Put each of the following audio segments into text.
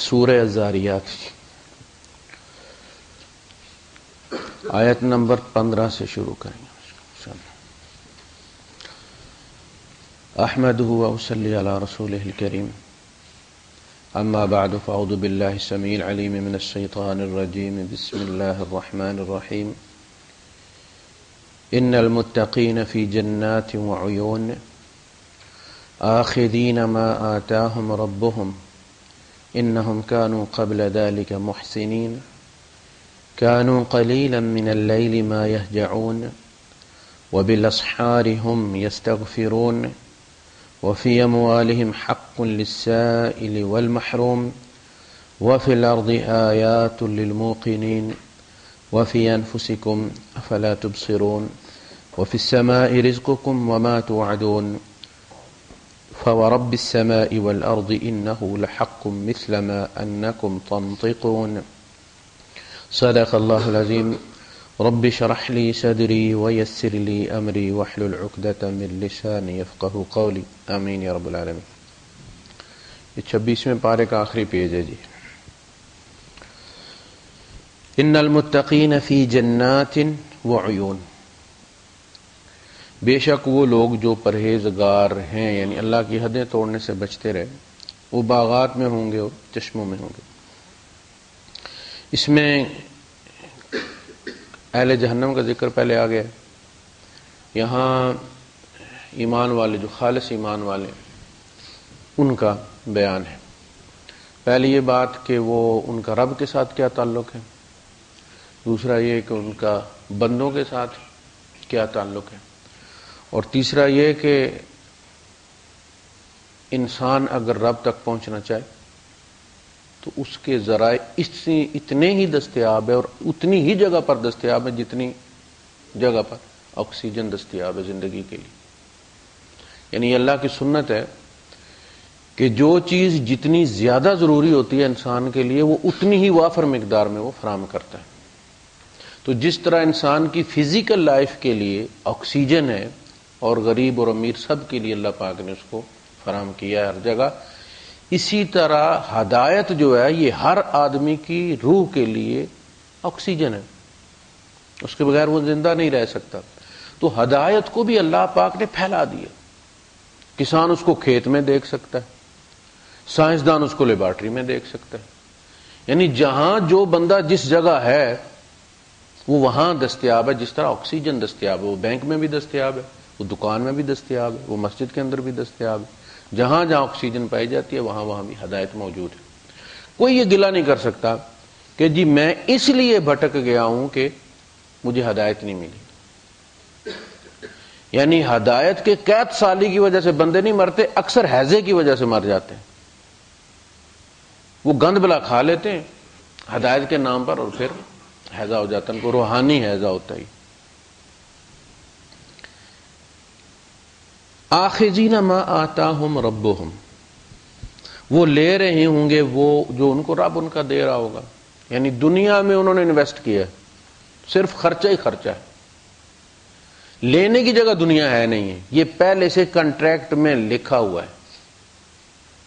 سورہ الذاریات آیت نمبر 15 سے شروع کریں گے. احمدہ واصلی علی رسولہ الکریم. اما بعد فاعوذ باللہ السمیع العلیم من الشیطان الرجیم. بسم اللہ الرحمن الرحیم. ان المتقین فی جنات وعیون آخذین ما آتاہم ربهم انہم كانوا قبل ذلك محسنین كانوا قليلا من الليل ما يهجعون وبالأسحار هم يستغفرون وفي أموالهم حق للسائل والمحروم وفي الأرض آيات للموقنين وفي أنفسكم أفلا تبصرون وفي السماء رزقكم وما توعدون فورب السماء والأرض إنه لحق مثل ما أنكم تنطقون. صدق اللہ العظیم. رب اشرح لي صدری ويسر لي امری واحلل عقدۃ من لسانی یفقهوا قولی. آمین یا رب العالمین. یہ 26ویں پارے کا آخری پیج ہے جی. ان المتقین فی جنات وعیون. بے شک وہ لوگ جو پرہیزگار ہیں یعنی اللہ کی حدیں توڑنے سے بچتے رہے وہ باغات میں ہوں گے اور چشموں میں ہوں گے. اس میں اہل جہنم کا ذکر پہلے آ گیا. یہاں ایمان والے جو خالص ایمان والے ان کا بیان ہے. پہلی یہ بات کہ وہ ان کا رب کے ساتھ کیا تعلق ہے. دوسرا یہ کہ ان کا بندوں کے ساتھ کیا تعلق ہے. اور تیسرا یہ کہ انسان اگر رب تک پہنچنا چاہے تو اس کے ذرائع اتنے ہی دستیاب ہے اور اتنی ہی جگہ پر دستیاب ہے جتنی جگہ پر آکسیجن دستیاب ہے زندگی کے لیے. یعنی اللہ کی سنت ہے کہ جو چیز جتنی زیادہ ضروری ہوتی ہے انسان کے لیے وہ اتنی ہی وافر مقدار میں وہ فراہم کرتا ہے. تو جس طرح انسان کی فزیکل لائف کے لیے آکسیجن ہے اور غریب اور امیر سب کے لیے اللہ پاک نے اس کو فراہم کیا ہے ہر جگہ، اسی طرح ہدایت جو ہے یہ ہر آدمی کی روح کے لیے آکسیجن ہے. اس کے بغیر وہ زندہ نہیں رہ سکتا. تو ہدایت کو بھی اللہ پاک نے پھیلا دیا. کسان اس کو کھیت میں دیکھ سکتا ہے، سائنسدان اس کو لیبارٹری میں دیکھ سکتا ہے. یعنی جہاں جو بندہ جس جگہ ہے وہ وہاں دستیاب ہے. جس طرح آکسیجن دستیاب ہے وہ بینک میں بھی دستیاب ہے، وہ دکان میں بھی دستیاب ہے، وہ مسجد کے اندر بھی دستیاب ہے. جہاں جہاں آکسیجن پائی جاتی ہے وہاں وہاں بھی ہدایت موجود ہے. کوئی یہ گلہ نہیں کر سکتا کہ جی میں اس لیے بھٹک گیا ہوں کہ مجھے ہدایت نہیں ملی. یعنی ہدایت کے قید سالی کی وجہ سے بندے نہیں مرتے، اکثر ہیضے کی وجہ سے مر جاتے ہیں. وہ گند بلا کھا لیتے ہیں ہدایت کے نام پر اور پھر ہیضہ ہو جاتا ہے. ان کو روحانی ہیضہ ہوتا ہے. آخذین ما آتاہم ربہم. وہ لے رہے ہوں گے وہ جو ان کو رب ان کا دے رہا ہوگا. یعنی دنیا میں انہوں نے انویسٹ کیا ہے، صرف خرچہ ہی خرچہ ہے. لینے کی جگہ دنیا ہے نہیں ہے. یہ پہلے سے کنٹریکٹ میں لکھا ہوا ہے.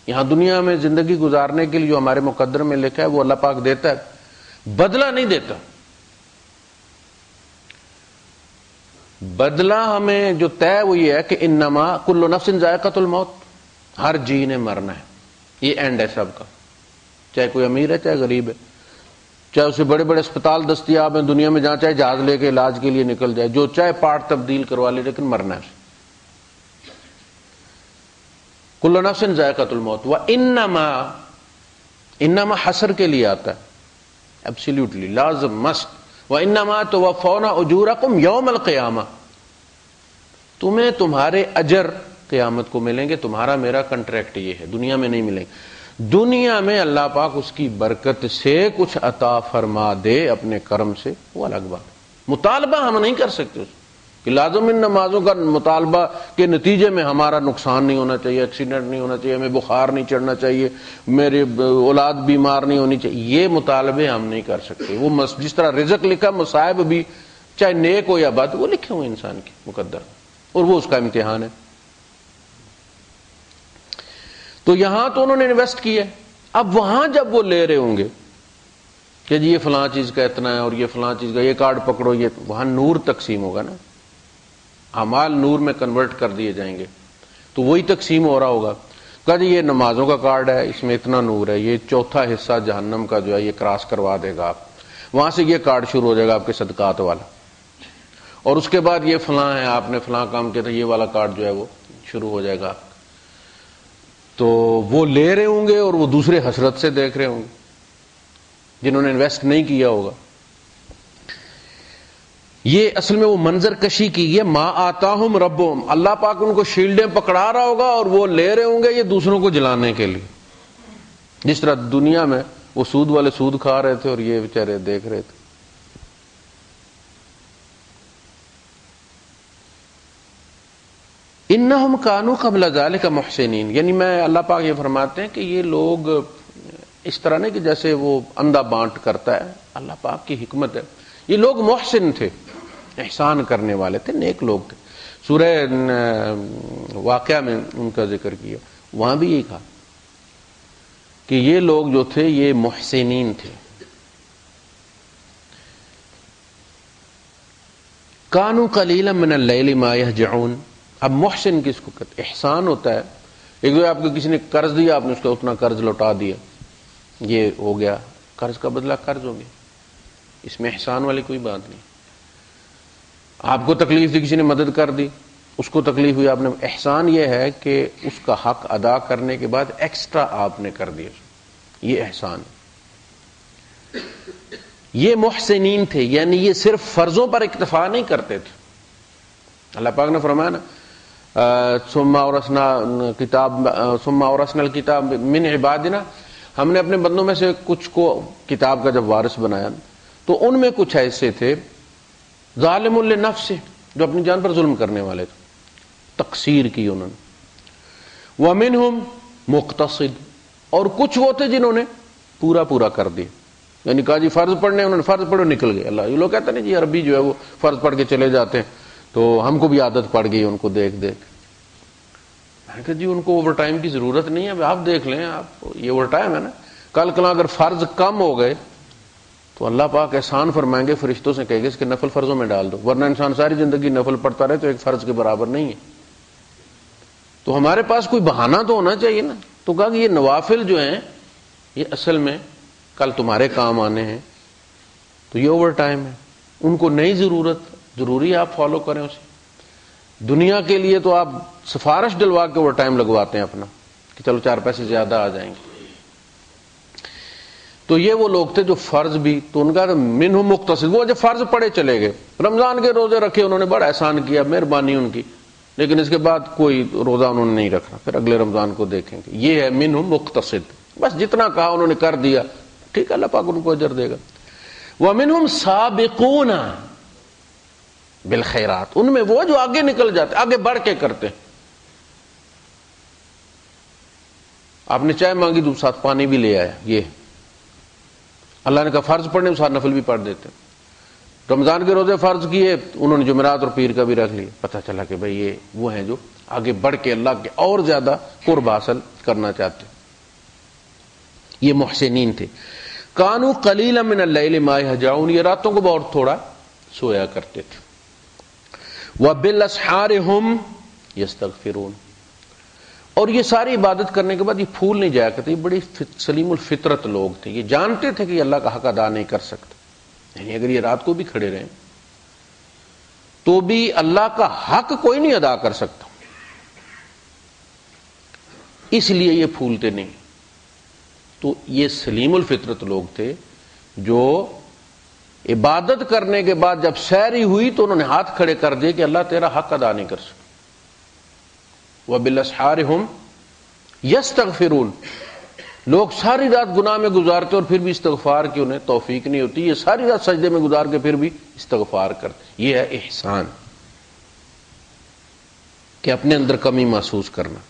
یہاں دنیا میں زندگی گزارنے کے لیے جو ہمارے مقدر میں لکھا ہے وہ اللہ پاک دیتا ہے، بدلہ نہیں دیتا. بدلہ ہمیں جو طے وہ یہ ہے کہ انما کل نفس ذائقۃ الموت. ہر جی نے مرنا ہے. یہ اینڈ ہے سب کا، چاہے کوئی امیر ہے چاہے غریب ہے، چاہے اسے بڑے بڑے اسپتال دستیاب ہیں دنیا میں جہاں چاہے جہاز لے کے علاج کے لیے نکل جائے، جو چاہے پارٹ تبدیل کروا لے، لیکن مرنا ہے. کل نفس ذائقۃ الموت. وانما انما حصر کے لیے آتا ہے، ایبسلیوٹلی لازم مسٹ. وانما توفون اجورکم یوم القیامہ. تمہیں تمہارے اجر قیامت کو ملیں گے. تمہارا میرا کنٹریکٹ یہ ہے، دنیا میں نہیں ملیں گے. دنیا میں اللہ پاک اس کی برکت سے کچھ عطا فرما دے اپنے کرم سے، وہ الگ بات. مطالبہ ہم نہیں کر سکتے اس کہ لازم ان نمازوں کا مطالبہ کے نتیجے میں ہمارا نقصان نہیں ہونا چاہیے، ایکسیڈنٹ نہیں ہونا چاہیے، ہمیں بخار نہیں چڑھنا چاہیے، میری اولاد بیمار نہیں ہونی چاہیے. یہ مطالبے ہم نہیں کر سکتے. وہ جس طرح رزق لکھا، مصائب بھی چاہے نیک ہو یا بد وہ لکھے ہوئے انسان کے مقدر، اور وہ اس کا امتحان ہے. تو یہاں تو انہوں نے انویسٹ کیا ہے. اب وہاں جب وہ لے رہے ہوں گے کہ جی یہ فلاں چیز کا اتنا ہے اور یہ فلاں چیز کا، یہ کارڈ پکڑو، یہ وہاں نور تقسیم ہوگا نا، اعمال نور میں کنورٹ کر دیے جائیں گے، تو وہی تقسیم ہو رہا ہوگا. کہا جی یہ نمازوں کا کارڈ ہے، اس میں اتنا نور ہے، یہ چوتھا حصہ جہنم کا جو ہے یہ کراس کروا دے گا آپ، وہاں سے یہ کارڈ شروع ہو جائے گا آپ کے صدقات والا، اور اس کے بعد یہ فلاں ہے، آپ نے فلاں کام کیا تھا، یہ والا کارڈ جو ہے وہ شروع ہو جائے گا. تو وہ لے رہے ہوں گے اور وہ دوسرے حسرت سے دیکھ رہے ہوں گے جنہوں نے انویسٹ نہیں کیا ہوگا. یہ اصل میں وہ منظر کشی کی ہے. ما آتاہم ربہم، اللہ پاک ان کو شیلڈیں پکڑا رہا ہوگا اور وہ لے رہے ہوں گے یہ دوسروں کو جلانے کے لیے، جس طرح دنیا میں وہ سود والے سود کھا رہے تھے اور یہ بیچارے دیکھ رہے تھے. انہم کانوا قبل ذلک محسنین، یعنی میں اللہ پاک یہ فرماتے ہیں کہ یہ لوگ اس طرح نہیں کہ جیسے وہ اندھا بانٹ کرتا ہے، اللہ پاک کی حکمت ہے، یہ لوگ محسن تھے، احسان کرنے والے تھے، نیک لوگ تھے. سورہ واقعہ میں ان کا ذکر کیا، وہاں بھی یہی کہا کہ یہ لوگ جو تھے یہ محسنین تھے. کانوا قلیلا من اللیل ما یہجعون. اب محسن کس کو کہتے؟ احسان ہوتا ہے، ایک دو آپ کو کسی نے قرض دیا، آپ نے اس کا اتنا قرض لوٹا دیا، یہ ہو گیا، قرض کا بدلہ قرض ہو گیا، اس میں احسان والی کوئی بات نہیں. آپ کو تکلیف دی، کسی نے مدد کر دی، اس کو تکلیف ہوئی، آپ نے، احسان یہ ہے کہ اس کا حق ادا کرنے کے بعد ایکسٹرا آپ نے کر دیا، یہ احسان ہے. یہ محسنین تھے، یعنی یہ صرف فرضوں پر اکتفا نہیں کرتے تھے. اللہ پاک نے فرمایا نا ثم اورثنا الکتاب من عبادنا، ہم نے اپنے بندوں میں سے کچھ کو کتاب کا جب وارث بنایا تو ان میں کچھ ایسے تھے ظالم لنفسہ، جو اپنی جان پر ظلم کرنے والے تھے، تقصیر کی انہوں نے. ومنہم مقتصد، اور کچھ وہ تھے جنہوں نے پورا کر دیا، یعنی کہا جی فرض پڑھنے، انہوں نے فرض پڑھو نکل گئے. اللہ یہ لوگ کہتے ہیں جی عربی جو ہے وہ فرض پڑھ کے چلے جاتے ہیں، تو ہم کو بھی عادت پڑ گئی ان کو دیکھ دیکھ. میں نے کہا جی ان کو اوور ٹائم کی ضرورت نہیں ہے، آپ دیکھ لیں، آپ یہ اوور ٹائم ہے نا، کل کل اگر فرض کم ہو گئے تو اللہ پاک احسان فرمائیں گے، فرشتوں سے کہے گے اس کے نفل فرضوں میں ڈال دو، ورنہ انسان ساری زندگی نفل پڑھتا رہے تو ایک فرض کے برابر نہیں ہے. تو ہمارے پاس کوئی بہانہ تو ہونا چاہیے نا. تو کہا کہ یہ نوافل جو ہیں یہ اصل میں کل تمہارے کام آنے ہیں، تو یہ اوور ٹائم ہے، ان کو نئی ضرورت، ضروری ہے آپ فالو کریں اسے. دنیا کے لیے تو آپ سفارش ڈلوا کے اوور ٹائم لگواتے ہیں اپنا کہ چلو 4 پیسے زیادہ آ جائیں گے. تو یہ وہ لوگ تھے جو فرض بھی، تو ان کا منہم مقتصد، وہ جب فرض پڑے چلے گئے، رمضان کے روزے رکھے، انہوں نے بڑا احسان کیا، مہربانی ان کی، لیکن اس کے بعد کوئی روزہ انہوں نے نہیں رکھا، پھر اگلے رمضان کو دیکھیں گے. یہ ہے منہم مقتصد، بس جتنا کہا انہوں نے کر دیا، ٹھیک ہے، اللہ پاک ان کو اجر دے گا. ومنہم سابقون بالخیرات، ان میں وہ جو آگے نکل جاتے، آگے بڑھ کے کرتے. آپ نے چائے مانگی تو ساتھ پانی بھی لے آیا، یہ اللہ نے کہا فرض پڑھنے ساتھ نفل بھی پڑھ دیتے. رمضان کے روزے فرض کیے، انہوں نے جمعرات اور پیر کا بھی رکھ لیا، پتہ چلا کہ بھئی یہ وہ ہیں جو آگے بڑھ کے اللہ کے اور زیادہ قرب حاصل کرنا چاہتے. یہ محسنین تھے. کانوا قلیلا من اللیل ما یہجعون، یہ راتوں کو بہت تھوڑا سویا کرتے تھے. وبالاسحار هم یستغفرون، اور یہ ساری عبادت کرنے کے بعد یہ پھول نہیں جایا کرتے. یہ بڑی سلیم الفطرت لوگ تھے، یہ جانتے تھے کہ یہ اللہ کا حق ادا نہیں کر سکتے، یعنی اگر یہ رات کو بھی کھڑے رہیں تو بھی اللہ کا حق کوئی نہیں ادا کر سکتا، اس لیے یہ پھولتے نہیں. تو یہ سلیم الفطرت لوگ تھے جو عبادت کرنے کے بعد جب سحری ہوئی تو انہوں نے ہاتھ کھڑے کر دیے کہ اللہ تیرا حق ادا نہیں کر سکتا. وبالاسحار هم یستغفرون، لوگ ساری رات گناہ میں گزارتے اور پھر بھی استغفار کی انہیں توفیق نہیں ہوتی، یہ ساری رات سجدے میں گزار کے پھر بھی استغفار کرتے. یہ ہے احسان، کہ اپنے اندر کمی محسوس کرنا.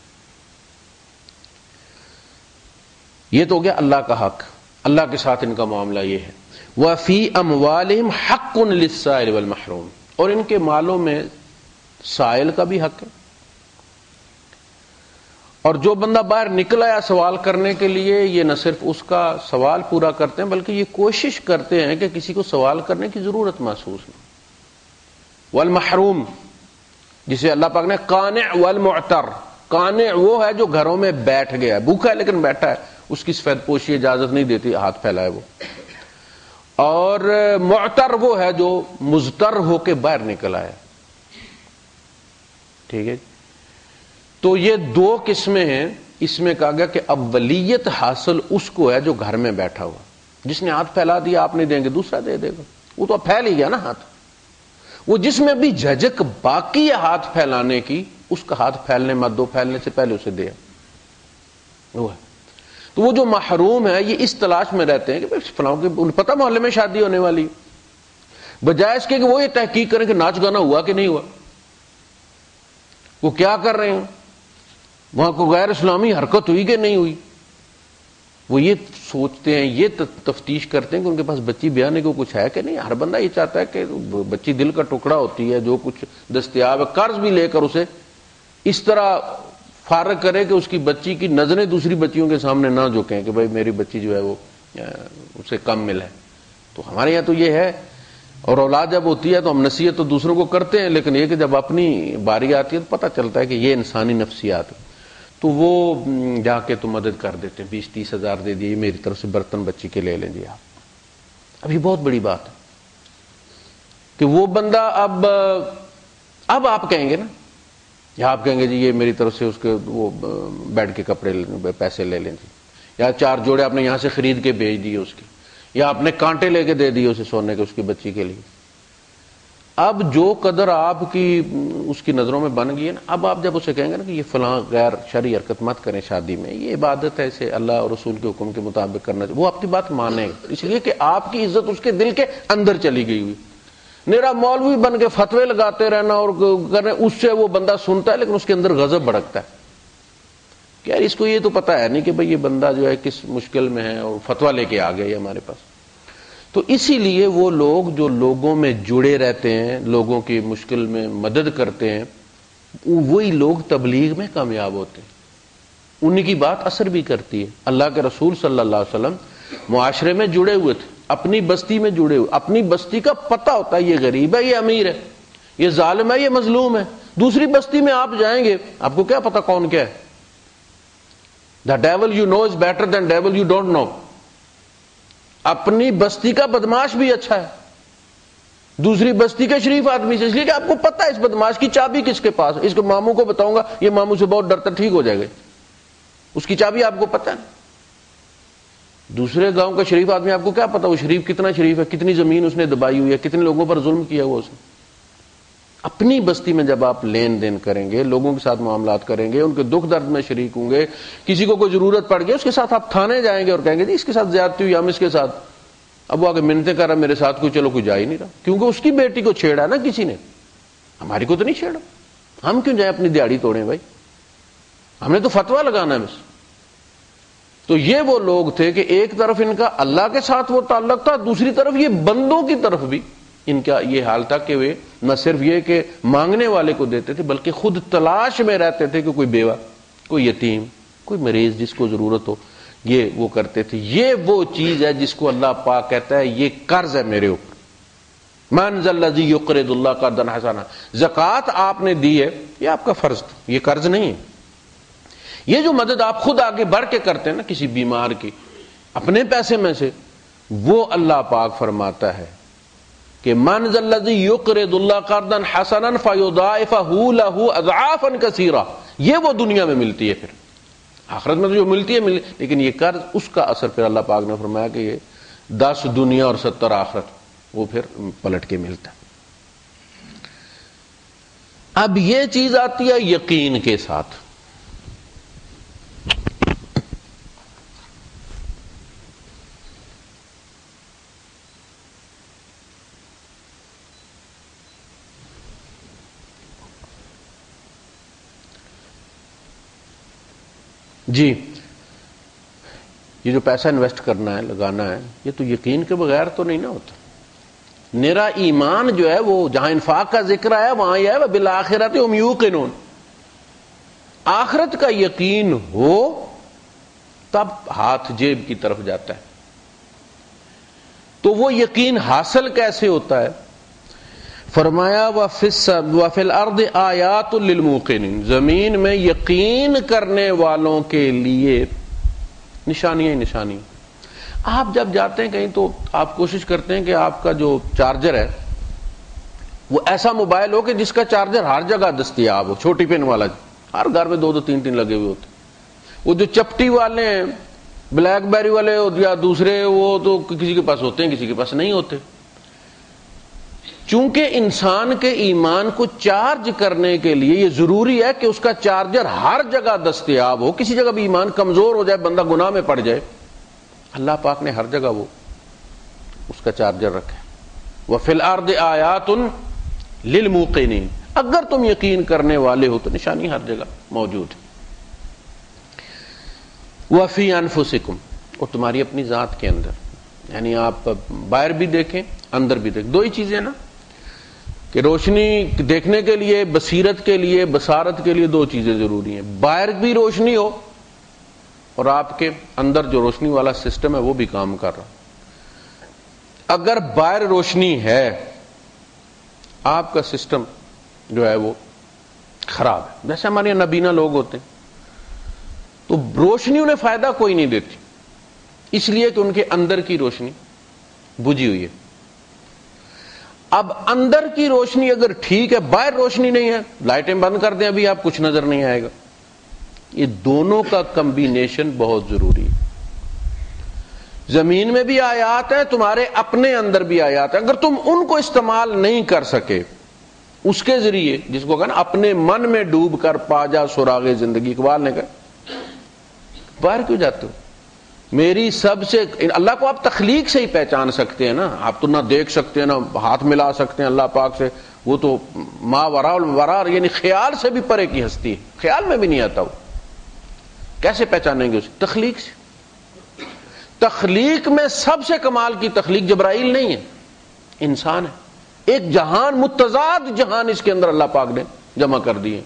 یہ تو ہو گیا اللہ کا حق، اللہ کے ساتھ ان کا معاملہ یہ ہے. وَفِي أَمْوَالِهِمْ حَقٌّ لِلسَّائِلِ وَالْمَحْرُومِ، اور ان کے مالوں میں سائل کا بھی حق ہے اور جو بندہ باہر نکل آیا سوال کرنے کے لیے، یہ نہ صرف اس کا سوال پورا کرتے ہیں بلکہ یہ کوشش کرتے ہیں کہ کسی کو سوال کرنے کی ضرورت محسوس نہ۔ والمحروم، جسے اللہ پاک نے قانع والمعتر، قانع وہ ہے جو گھروں میں بیٹھ گیا، بھوکا ہے لیکن بیٹھا ہے، اس کی سفید پوشی اجازت نہیں دیتی ہاتھ پھیلائے وہ، اور معتر وہ ہے جو مضطر ہو کے باہر نکل آیا۔ ٹھیک ہے، تو یہ دو قسمیں ہیں۔ اس میں کہا گیا کہ اولیت حاصل اس کو ہے جو گھر میں بیٹھا ہوا، جس نے ہاتھ پھیلا دیا آپ نہیں دیں گے دوسرا دے دے گا، وہ تو اب پھیل ہی گیا نا ہاتھ۔ وہ جس میں بھی جھجک باقی ہے ہاتھ پھیلانے کی، اس کا ہاتھ پھیلنے مت دو، پھیلنے سے پہلے اسے دے، وہ ہے۔ تو وہ جو محروم ہے یہ اس تلاش میں رہتے ہیں کہ فلاں کے پتہ محلے میں شادی ہونے والی، بجائے اس کے کہ وہ یہ تحقیق کریں کہ ناچ گانا ہوا کہ نہیں ہوا، وہ کیا کر رہے ہیں، وہاں کو غیر اسلامی حرکت ہوئی کہ نہیں ہوئی، وہ یہ سوچتے ہیں، یہ تفتیش کرتے ہیں کہ ان کے پاس بچی بیانے کو کچھ ہے کہ نہیں۔ ہر بندہ یہ چاہتا ہے کہ بچی دل کا ٹکڑا ہوتی ہے، جو کچھ دستیاب ہے قرض بھی لے کر اسے اس طرح فارغ کرے کہ اس کی بچی کی نظریں دوسری بچیوں کے سامنے نہ جھکیں کہ بھائی میری بچی جو ہے وہ اسے کم مل ہے۔ تو ہمارے یہاں تو یہ ہے، اور اولاد جب ہوتی ہے تو ہم نصیحت تو دوسروں کو کرتے ہیں، لیکن یہ کہ جب اپنی باری آتی ہے تو پتہ چلتا ہے کہ یہ انسانی نفسیات، تو وہ جا کے تو مدد کر دیتے ہیں، 20-30 ہزار دے دیے میری طرف سے برتن بچی کے لے لیں جی آپ۔ اب یہ بہت بڑی بات ہے کہ وہ بندہ اب آپ کہیں گے نا، یا آپ کہیں گے جی یہ میری طرف سے اس کے وہ بیڈ کے کپڑے پیسے لے لیں جی، یا 4 جوڑے آپ نے یہاں سے خرید کے بھیج دیے اس کے، یا آپ نے کانٹے لے کے دے دیے اسے سونے کے اس کی بچی کے لیے۔ اب جو قدر آپ کی اس کی نظروں میں بن گئی ہے نا، اب آپ جب اسے کہیں گے نا کہ یہ فلاں غیر شرعی حرکت مت کریں شادی میں، یہ عبادت ہے، اسے اللہ اور رسول کے حکم کے مطابق کرنا چاہیے، وہ آپ کی بات مانے گا، اس لیے کہ آپ کی عزت اس کے دل کے اندر چلی گئی ہوئی۔ میرا مولوی بن کے فتوے لگاتے رہنا اور کرنے، اس سے وہ بندہ سنتا ہے لیکن اس کے اندر غضب بھڑکتا ہے کہ یار اس کو یہ تو پتا ہے نہیں کہ بھئی یہ بندہ جو ہے کس مشکل میں ہے اور فتویٰ لے کے آ گیا یہ ہمارے پاس۔ تو اسی لیے وہ لوگ جو لوگوں میں جڑے رہتے ہیں، لوگوں کی مشکل میں مدد کرتے ہیں، وہی لوگ تبلیغ میں کامیاب ہوتے ہیں، انہی کی بات اثر بھی کرتی ہے۔ اللہ کے رسول صلی اللہ علیہ وسلم معاشرے میں جڑے ہوئے تھے، اپنی بستی میں جڑے ہوئے، اپنی بستی کا پتہ ہوتا ہے یہ غریب ہے، یہ امیر ہے، یہ ظالم ہے، یہ مظلوم ہے۔ دوسری بستی میں آپ جائیں گے، آپ کو کیا پتا کون کیا ہے؟ The devil you know is better than devil you don't know۔ اپنی بستی کا بدماش بھی اچھا ہے دوسری بستی کے شریف آدمی سے، اس لیے کہ آپ کو پتہ ہے اس بدماش کی چابی کس کے پاس ہے، اس کو ماموں کو بتاؤں گا، یہ ماموں سے بہت ڈرتا، ٹھیک ہو جائے گا، اس کی چابی آپ کو پتہ ہے۔ دوسرے گاؤں کا شریف آدمی آپ کو کیا پتا وہ شریف کتنا شریف ہے، کتنی زمین اس نے دبائی ہوئی ہے، کتنے لوگوں پر ظلم کیا ہوا اس نے۔ اپنی بستی میں جب آپ لین دین کریں گے، لوگوں کے ساتھ معاملات کریں گے، ان کے دکھ درد میں شریک ہوں گے، کسی کو کوئی ضرورت پڑ گئی اس کے ساتھ آپ تھانے جائیں گے اور کہیں گے جی اس کے ساتھ زیادتی ہوئی، ہم اس کے ساتھ، اب وہ آگے منتیں کر رہا میرے ساتھ کوئی، چلو کوئی جا ہی نہیں رہا، کیونکہ اس کی بیٹی کو چھیڑا نا کسی نے، ہماری کو تو نہیں چھیڑا، ہم کیوں جائیں اپنی دیہڑی توڑیں بھائی، ہم نے تو فتویٰ لگانا ہے بس۔ تو یہ وہ لوگ تھے کہ ایک طرف ان کا اللہ کے ساتھ وہ تعلق تھا، دوسری طرف یہ بندوں کی طرف بھی ان کا یہ حال تھا کہ وہ نہ صرف یہ کہ مانگنے والے کو دیتے تھے بلکہ خود تلاش میں رہتے تھے کہ کوئی بیوہ، کوئی یتیم، کوئی مریض جس کو ضرورت ہو، یہ وہ کرتے تھے۔ یہ وہ چیز ہے جس کو اللہ پاک کہتا ہے یہ قرض ہے میرے اوپر، من ذا الذی یقرض اللہ قرضا حسنا، زکوٰۃ آپ نے دی ہے یہ آپ کا فرض تھا، یہ قرض نہیں ہے۔ یہ جو مدد آپ خود آگے بڑھ کے کرتے ہیں نا کسی بیمار کی اپنے پیسے میں سے، وہ اللہ پاک فرماتا ہے کہ من ذا الذی یقرض اللہ قرضا حسنا فیضاعفہ لہ اضعافا کثیرہ، یہ وہ دنیا میں ملتی ہے، پھر آخرت میں تو جو ملتی ہے لیکن یہ قرض اس کا اثر پھر اللہ پاک نے فرمایا کہ یہ 10 دنیا اور 70 آخرت، وہ پھر پلٹ کے ملتا ہے۔ اب یہ چیز آتی ہے یقین کے ساتھ۔ جی یہ جو پیسہ انویسٹ کرنا ہے، لگانا ہے، یہ تو یقین کے بغیر تو نہیں نہ ہوتا۔ میرا ایمان جو ہے وہ جہاں انفاق کا ذکر آیا وہاں یہ ہے وبالآخرۃ ہم یوقنون، آخرت کا یقین ہو تب ہاتھ جیب کی طرف جاتا ہے. تو وہ یقین حاصل کیسے ہوتا ہے؟ فرمایا وَفِي الْأَرْضِ آیَاتٌ لِلْمُوقِنِينَ، زمین میں یقین کرنے والوں کے لیے نشانیاں ہی نشانی. آپ جب جاتے ہیں کہیں تو آپ کوشش کرتے ہیں کہ آپ کا جو چارجر ہے وہ ایسا موبائل ہو کہ جس کا چارجر ہر جگہ دستیاب ہو، چھوٹی پن والا. ہر گھر میں 2 3 لگے ہوئے ہوتے. وہ جو چپٹی والے ہیں، بلیک بیری والے یا دوسرے، وہ تو کسی کے پاس ہوتے ہیں، کسی کے پاس نہیں ہوتے. چونکہ انسان کے ایمان کو چارج کرنے کے لیے یہ ضروری ہے کہ اس کا چارجر ہر جگہ دستیاب ہو. کسی جگہ بھی ایمان کمزور ہو جائے، بندہ گناہ میں پڑ جائے، اللہ پاک نے ہر جگہ وہ اس کا چارجر رکھا ہے. وَفِي الْأَرْضِ آیَاتٌ لِلْمُوقِنِينَ، اگر تم یقین کرنے والے ہو تو نشانی ہر جگہ موجود ہے. وَفِي أَنفُسِكُمْ، اور تمہاری اپنی ذات کے اندر، یعنی آپ باہر بھی دیکھیں اندر بھی دیکھیں. 2 ہی چیزیں نا کہ روشنی دیکھنے کے لیے، بصیرت کے لیے، بصارت کے لیے 2 چیزیں ضروری ہیں. باہر بھی روشنی ہو اور آپ کے اندر جو روشنی والا سسٹم ہے وہ بھی کام کر رہا. اگر باہر روشنی ہے، آپ کا سسٹم جو ہے وہ خراب ہے. جیسے ہمارے یہاں نابینا لوگ ہوتے ہیں تو روشنی انہیں فائدہ کوئی نہیں دیتی، اس لیے کہ ان کے اندر کی روشنی بجھی ہوئی ہے. اب اندر کی روشنی اگر ٹھیک ہے، باہر روشنی نہیں ہے، لائٹیں بند کر دیں ابھی آپ کچھ نظر نہیں آئے گا. یہ دونوں کا کمبینیشن بہت ضروری ہے. زمین میں بھی آیات ہیں، تمہارے اپنے اندر بھی آیات ہیں. اگر تم ان کو استعمال نہیں کر سکے اس کے ذریعے، جس کو کہا نا اپنے من میں ڈوب کر پا جا سراغ زندگی، اقبال نے کہا باہر کیوں جاتے ہو؟ میری سب سے، اللہ کو آپ تخلیق سے ہی پہچان سکتے ہیں نا. آپ تو نہ دیکھ سکتے ہیں، نہ ہاتھ ملا سکتے ہیں اللہ پاک سے. وہ تو ما وراء الورا، یعنی خیال سے بھی پرے کی ہستی ہے، خیال میں بھی نہیں آتا. وہ کیسے پہچانیں گے اسے؟ تخلیق سے. تخلیق میں سب سے کمال کی تخلیق جبرائیل نہیں ہے، انسان ہے. ایک جہان، متضاد جہان اس کے اندر اللہ پاک نے جمع کر دیے.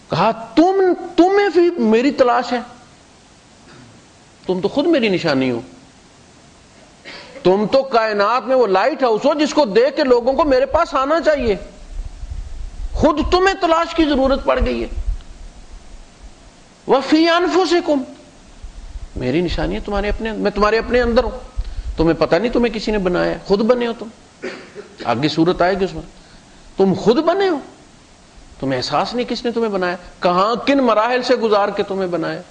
کہا تمہیں بھی میری تلاش ہے، تم تو خود میری نشانی ہو. تم تو کائنات میں وہ لائٹ ہاؤس ہو جس کو دیکھ کے لوگوں کو میرے پاس آنا چاہیے. خود تمہیں تلاش کی ضرورت پڑ گئی ہے. وَفِي أَنفُسِكُمْ، میری نشانی ہے تمہارے اپنے، میں تمہارے اپنے اندر ہوں. تمہیں پتہ نہیں تمہیں کسی نے بنایا ہے، خود بنے ہو تم. آگے صورت آئے گی اس میں، تم خود بنے ہو، تمہیں احساس نہیں کس نے تمہیں بنایا، کہاں کن مراحل سے گزار کے تمہیں بنایا.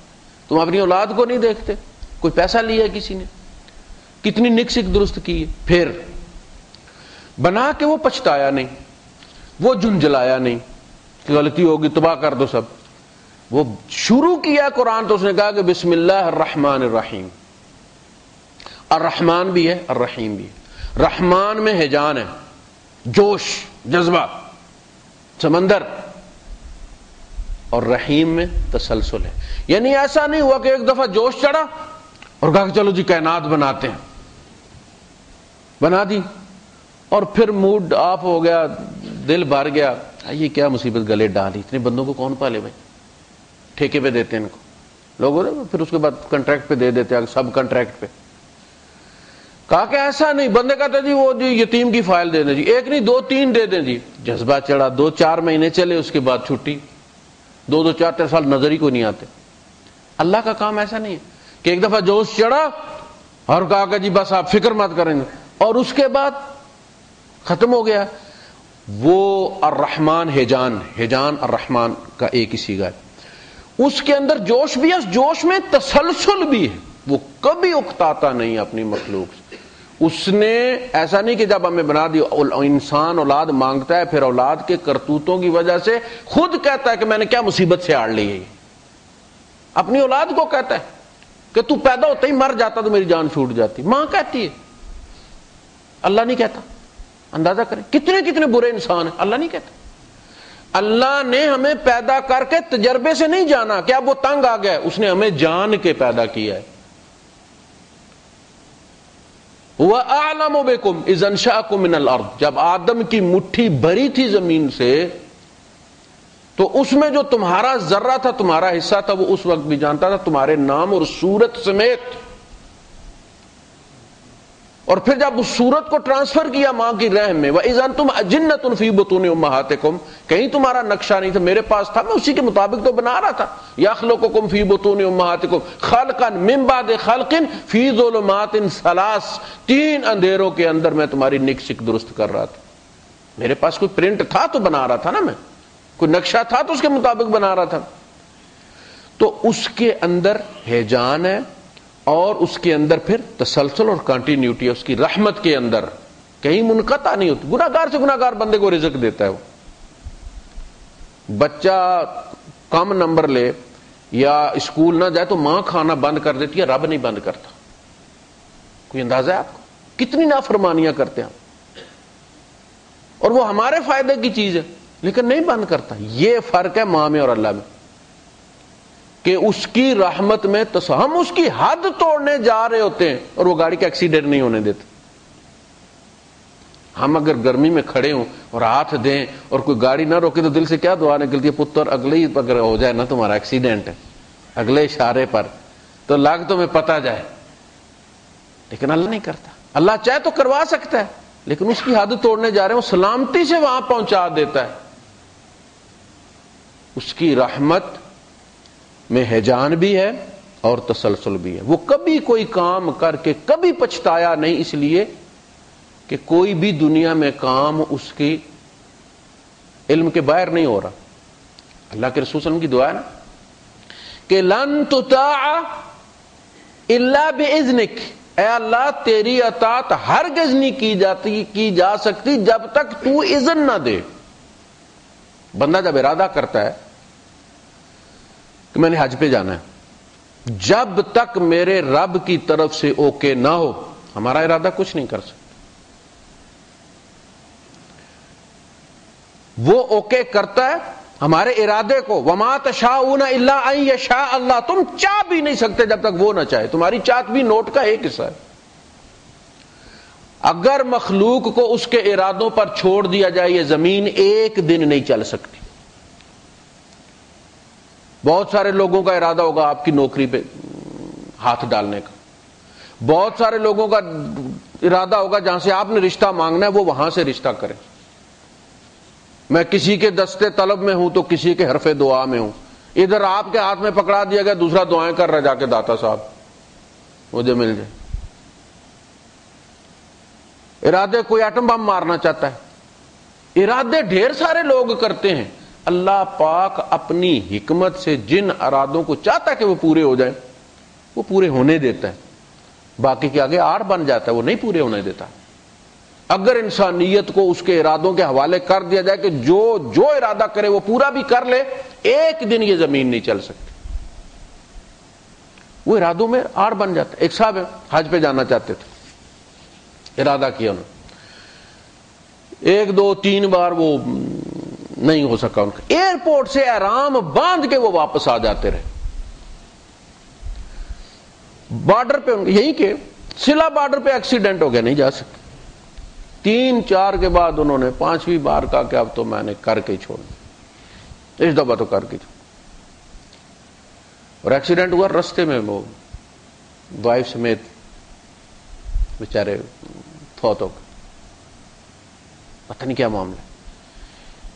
تم اپنی اولاد کو نہیں دیکھتے، کوئی پیسہ لیا کسی نے، کتنی نک سک درست کی ہے، پھر بنا کے وہ پچھتایا نہیں، وہ جھنجھلایا نہیں کہ غلطی ہوگی تباہ کر دو سب. وہ شروع کیا قرآن تو اس نے کہا کہ بسم اللہ الرحمن الرحیم. الرحمن بھی ہے، الرحیم بھی ہے. رحمان میں ہیجان ہے، جوش، جذبہ، سمندر، اور رحیم میں تسلسل ہے. یعنی ایسا نہیں ہوا کہ ایک دفعہ جوش چڑھا اور کہا کہ چلو جی کائنات بناتے ہیں، بنا دی اور پھر موڈ آف ہو گیا، دل بھر گیا، یہ کیا مصیبت گلے ڈالی، اتنے بندوں کو کون پالے بھائی، ٹھیکے پہ دیتے ہیں ان کو لوگوں نے، پھر اس کے بعد کنٹریکٹ پہ دے دیتے ہیں، سب کنٹریکٹ پہ. کہا کہ ایسا نہیں، بندے کہتے جی وہ جی یتیم کی فائل دے دیں جی، 1 نہیں 2 3 دے دیں جی. جذبہ چڑھا، 2 4 مہینے چلے، اس کے بعد چھٹی، 2 4 سال نظر ہی کو نہیں آتے. اللہ کا کام ایسا نہیں ہے کہ ایک دفعہ جوش چڑھا اور کہا کہ جی بس آپ فکر مت کریں گے اور اس کے بعد ختم ہو گیا. وہ الرحمن ہیجان الرحمن کا ایک ہی صیغہ ہے. اس کے اندر جوش بھی ہے، اس جوش میں تسلسل بھی ہے. وہ کبھی اکتاتا نہیں اپنی مخلوق سے. اس نے ایسا نہیں کہ جب ہمیں بنا دی، انسان اولاد مانگتا ہے، پھر اولاد کے کرتوتوں کی وجہ سے خود کہتا ہے کہ میں نے کیا مصیبت سے آڑ لی ہے. اپنی اولاد کو کہتا ہے کہ تو پیدا ہوتا ہی مر جاتا تو میری جان چھوٹ جاتی. ماں کہتی ہے، اللہ نہیں کہتا. اندازہ کریں کتنے کتنے برے انسان ہیں، اللہ نہیں کہتا. اللہ نے ہمیں پیدا کر کے تجربے سے نہیں جانا کہ اب وہ تنگ آ گیا، اس نے ہمیں جان کے پیدا کیا ہے. وَأَعْلَمُ بِكُمْ إِذْ أَنشَأَكُمْ مِنَ الْأَرْضِ، جب آدم کی مٹھی بھری تھی زمین سے تو اس میں جو تمہارا ذرہ تھا، تمہارا حصہ تھا، وہ اس وقت بھی جانتا تھا تمہارے نام اور صورت سمیت. اور پھر جب اس صورت کو ٹرانسفر کیا ماں کی رحم میں، وَإِذَا أَنْتُمْ أَجِنَّةٌ فِي بُطُونِ أُمَّهَاتِكُمْ، کہیں تمہارا نقشہ نہیں تھا، میرے پاس تھا، میں اسی کے مطابق تو بنا رہا تھا. يَخْلُقُكُمْ فِي بُطُونِ أُمَّهَاتِكُمْ خَلْقًا مِّن بَعْدِ خَلْقٍ فِي ظُلُمَاتٍ ثَلَاثٍ، 3 اندھیروں کے اندر میں تمہاری نک شک درست کر رہا تھا. میرے پاس کوئی پرنٹ تھا تو بنا رہا تھا نا، میں کوئی نقشہ تھا تو اس کے مطابق بنا رہا تھا. تو اس کے اندر ہیجان ہے، اور اس کے اندر پھر تسلسل اور کنٹینیوٹی ہے. اس کی رحمت کے اندر کہیں منقطع نہیں ہوتی. گناہ گار سے گناہ گار بندے کو رزق دیتا ہے. وہ بچہ کم نمبر لے یا اسکول نہ جائے تو ماں کھانا بند کر دیتی ہے، رب نہیں بند کرتا. کوئی اندازہ ہے آپ کو کتنی نافرمانیاں کرتے ہیں، اور وہ ہمارے فائدے کی چیز ہے لیکن نہیں بند کرتا. یہ فرق ہے ماں میں اور اللہ میں، کہ اس کی رحمت میں ہم اس کی حد توڑنے جا رہے ہوتے ہیں اور وہ گاڑی کا ایکسیڈنٹ نہیں ہونے دیتے. ہم اگر گرمی میں کھڑے ہوں اور ہاتھ دیں اور کوئی گاڑی نہ روکے تو دل سے کیا دعا نکلتی ہے، پتر اگلے ہی اگر ہو جائے نا تمہارا ایکسیڈنٹ ہے اگلے اشارے پر تو لگ تمہیں پتہ جائے. لیکن اللہ نہیں کرتا. اللہ چاہے تو کروا سکتا ہے لیکن اس کی حد توڑنے جا رہے ہیں، وہ سلامتی سے وہاں پہنچا دیتا ہے. اس کی رحمت میں ہیجان بھی ہے اور تسلسل بھی ہے. وہ کبھی کوئی کام کر کے کبھی پچھتایا نہیں، اس لیے کہ کوئی بھی دنیا میں کام اس کی علم کے باہر نہیں ہو رہا. اللہ کے رسول صلی اللہ علیہ وسلم کی دعا ہے نا کہ لن تطاع الا باذنک، اے اللہ تیری اطاعت ہرگز نہیں کی جا سکتی جب تک تو اذن نہ دے. بندہ جب ارادہ کرتا ہے کہ میں نے حج پہ جانا ہے، جب تک میرے رب کی طرف سے اوکے نہ ہو ہمارا ارادہ کچھ نہیں کر سکتا. وہ اوکے کرتا ہے ہمارے ارادے کو. وما تشاؤون الا ان یشاء اللہ، تم چاہ بھی نہیں سکتے جب تک وہ نہ چاہے. تمہاری چاہت بھی نوٹ کا ایک حصہ ہے. اگر مخلوق کو اس کے ارادوں پر چھوڑ دیا جائے یہ زمین ایک دن نہیں چل سکتی. بہت سارے لوگوں کا ارادہ ہوگا آپ کی نوکری پہ ہاتھ ڈالنے کا، بہت سارے لوگوں کا ارادہ ہوگا جہاں سے آپ نے رشتہ مانگنا ہے وہ وہاں سے رشتہ کریں. میں کسی کے دستے طلب میں ہوں تو کسی کے حرف دعا میں ہوں. ادھر آپ کے ہاتھ میں پکڑا دیا گیا، دوسرا دعائیں کر رہا جا کے داتا صاحب مجھے مل جائے. ارادے کوئی ایٹم بم مارنا چاہتا ہے، ارادے ڈھیر سارے لوگ کرتے ہیں. اللہ پاک اپنی حکمت سے جن ارادوں کو چاہتا ہے کہ وہ پورے ہو جائیں وہ پورے ہونے دیتا ہے. باقی کے آگے آڑ بن جاتا ہے، وہ نہیں پورے ہونے دیتا. اگر انسانیت کو اس کے ارادوں کے حوالے کر دیا جائے کہ جو ارادہ کرے وہ پورا بھی کر لے، ایک دن یہ زمین نہیں چل سکتی. وہ ارادوں میں آڑ بن جاتا ہے. ایک صاحب حج پہ جانا چاہتے تھے، ارادہ کیا انہوں نے، 1 2 3 بار وہ نہیں ہو سکا ان کا. ایئرپورٹ سے آرام باندھ کے وہ واپس آ جاتے رہے. بارڈر پہ یہیں کے سلا بارڈر پہ ایکسیڈنٹ ہو گیا، نہیں جا سکتے. 3 4 کے بعد انہوں نے 5ویں بار کہا کہ اب تو میں نے کر کے چھوڑنا، اس دفعہ تو کر کے چھوڑ. اور ایکسیڈنٹ ہوا رستے میں، وہ وائف سمیت بیچارے فوت ہو گئے. پتہ نہیں کیا معاملہ.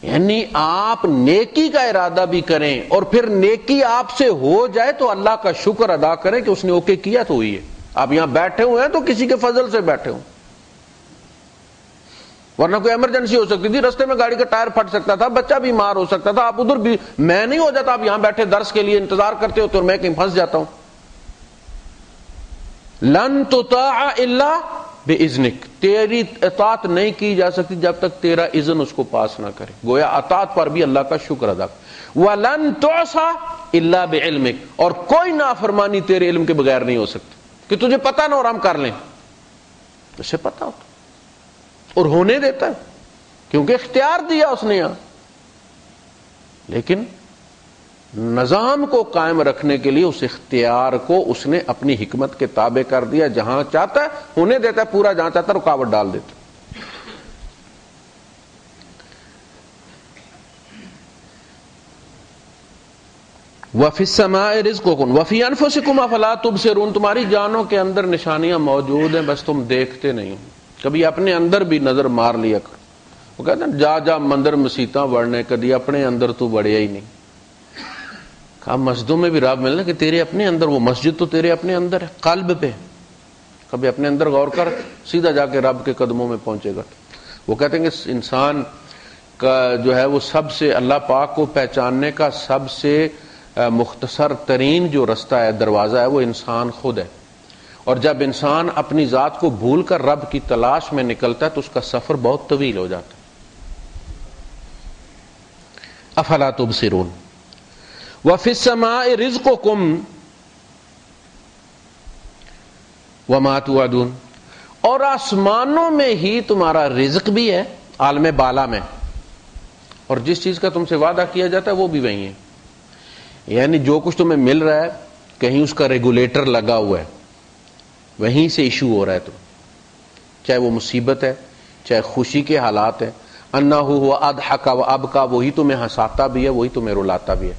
یعنی آپ نیکی کا ارادہ بھی کریں اور پھر نیکی آپ سے ہو جائے تو اللہ کا شکر ادا کریں کہ اس نے اوکے کیا تو ہوئی ہے. آپ یہاں بیٹھے ہوئے ہیں تو کسی کے فضل سے بیٹھے ہوں، ورنہ کوئی ایمرجنسی ہو سکتی تھی، رستے میں گاڑی کا ٹائر پھٹ سکتا تھا، بچہ بیمار ہو سکتا تھا. آپ ادھر بھی میں نہیں ہو جاتا، آپ یہاں بیٹھے درس کے لیے انتظار کرتے ہوتے اور میں کہیں پھنس جاتا ہوں. لن تطاع الا باذنک، تیری اطاعت نہیں کی جا سکتی جب تک تیرا اذن اس کو پاس نہ کرے. گویا اطاعت پر بھی اللہ کا شکر ادا کر. ولن تعصى الا بعلمک، اور کوئی نافرمانی تیرے علم کے بغیر نہیں ہو سکتی کہ تجھے پتہ نہ اور ہم کر لیں. اسے پتہ ہوتا اور ہونے دیتا ہے کیونکہ اختیار دیا اس نے یہاں. لیکن نظام کو قائم رکھنے کے لیے اس اختیار کو اس نے اپنی حکمت کے تابع کر دیا. جہاں چاہتا ہے ہونے دیتا ہے پورا، جہاں چاہتا ہے رکاوٹ ڈال دیتا ہے. وَفِي السَّمَاءِ رِزْقُكُمْ وَفِي أَنفُسِكُمْ أَفَلَا تُبْصِرُونَ، تمہاری جانوں کے اندر نشانیاں موجود ہیں، بس تم دیکھتے نہیں ہو۔ کبھی اپنے اندر بھی نظر مار لیا کر۔ وہ کہتے ہیں جا جا مندر مسیتاں بڑھنے، کدی اپنے اندر تو بڑھیا ہی نہیں۔ کہا مسجدوں میں بھی رب ملنا کہ تیرے اپنے اندر، وہ مسجد تو تیرے اپنے اندر ہے، قلب پہ۔ کبھی اپنے اندر غور کر، سیدھا جا کے رب کے قدموں میں پہنچے گا۔ وہ کہتے ہیں کہ انسان کا جو ہے وہ سب سے اللہ پاک کو پہچاننے کا سب سے مختصر ترین جو رستہ ہے، دروازہ ہے، وہ انسان خود ہے۔ اور جب انسان اپنی ذات کو بھول کر رب کی تلاش میں نکلتا ہے تو اس کا سفر بہت طویل ہو جاتا ہے۔ افلا تبصرون وفی السماء رزقکم وما توعدون، اور آسمانوں میں ہی تمہارا رزق بھی ہے، عالم بالا میں، اور جس چیز کا تم سے وعدہ کیا جاتا ہے وہ بھی وہی ہے۔ یعنی جو کچھ تمہیں مل رہا ہے کہیں اس کا ریگولیٹر لگا ہوا ہے، وہیں سے ایشو ہو رہا ہے تم، چاہے وہ مصیبت ہے چاہے خوشی کے حالات ہیں۔ انہ ہوا اضحک و ابکا، وہی تمہیں ہنساتا بھی ہے وہی تمہیں رلاتا بھی ہے۔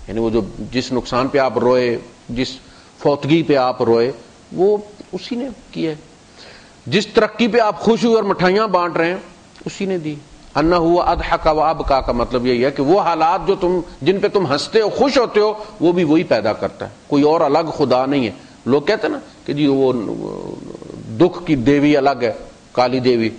یعنی وہ جو جس نقصان پہ آپ روئے، جس فوتگی پہ آپ روئے، وہ اسی نے کیا ہے۔ جس ترقی پہ آپ خوش ہوئے اور مٹھائیاں بانٹ رہے ہیں اسی نے دی۔ انہ ہوا اضحک و ابکا کا مطلب یہی ہے کہ وہ حالات جو جن پہ تم ہنستے ہو خوش ہوتے ہو وہ بھی وہی پیدا کرتا ہے، کوئی اور الگ خدا نہیں ہے۔ لوگ کہتے ہیں نا کہ جی وہ دکھ کی دیوی الگ ہے، کالی دیوی،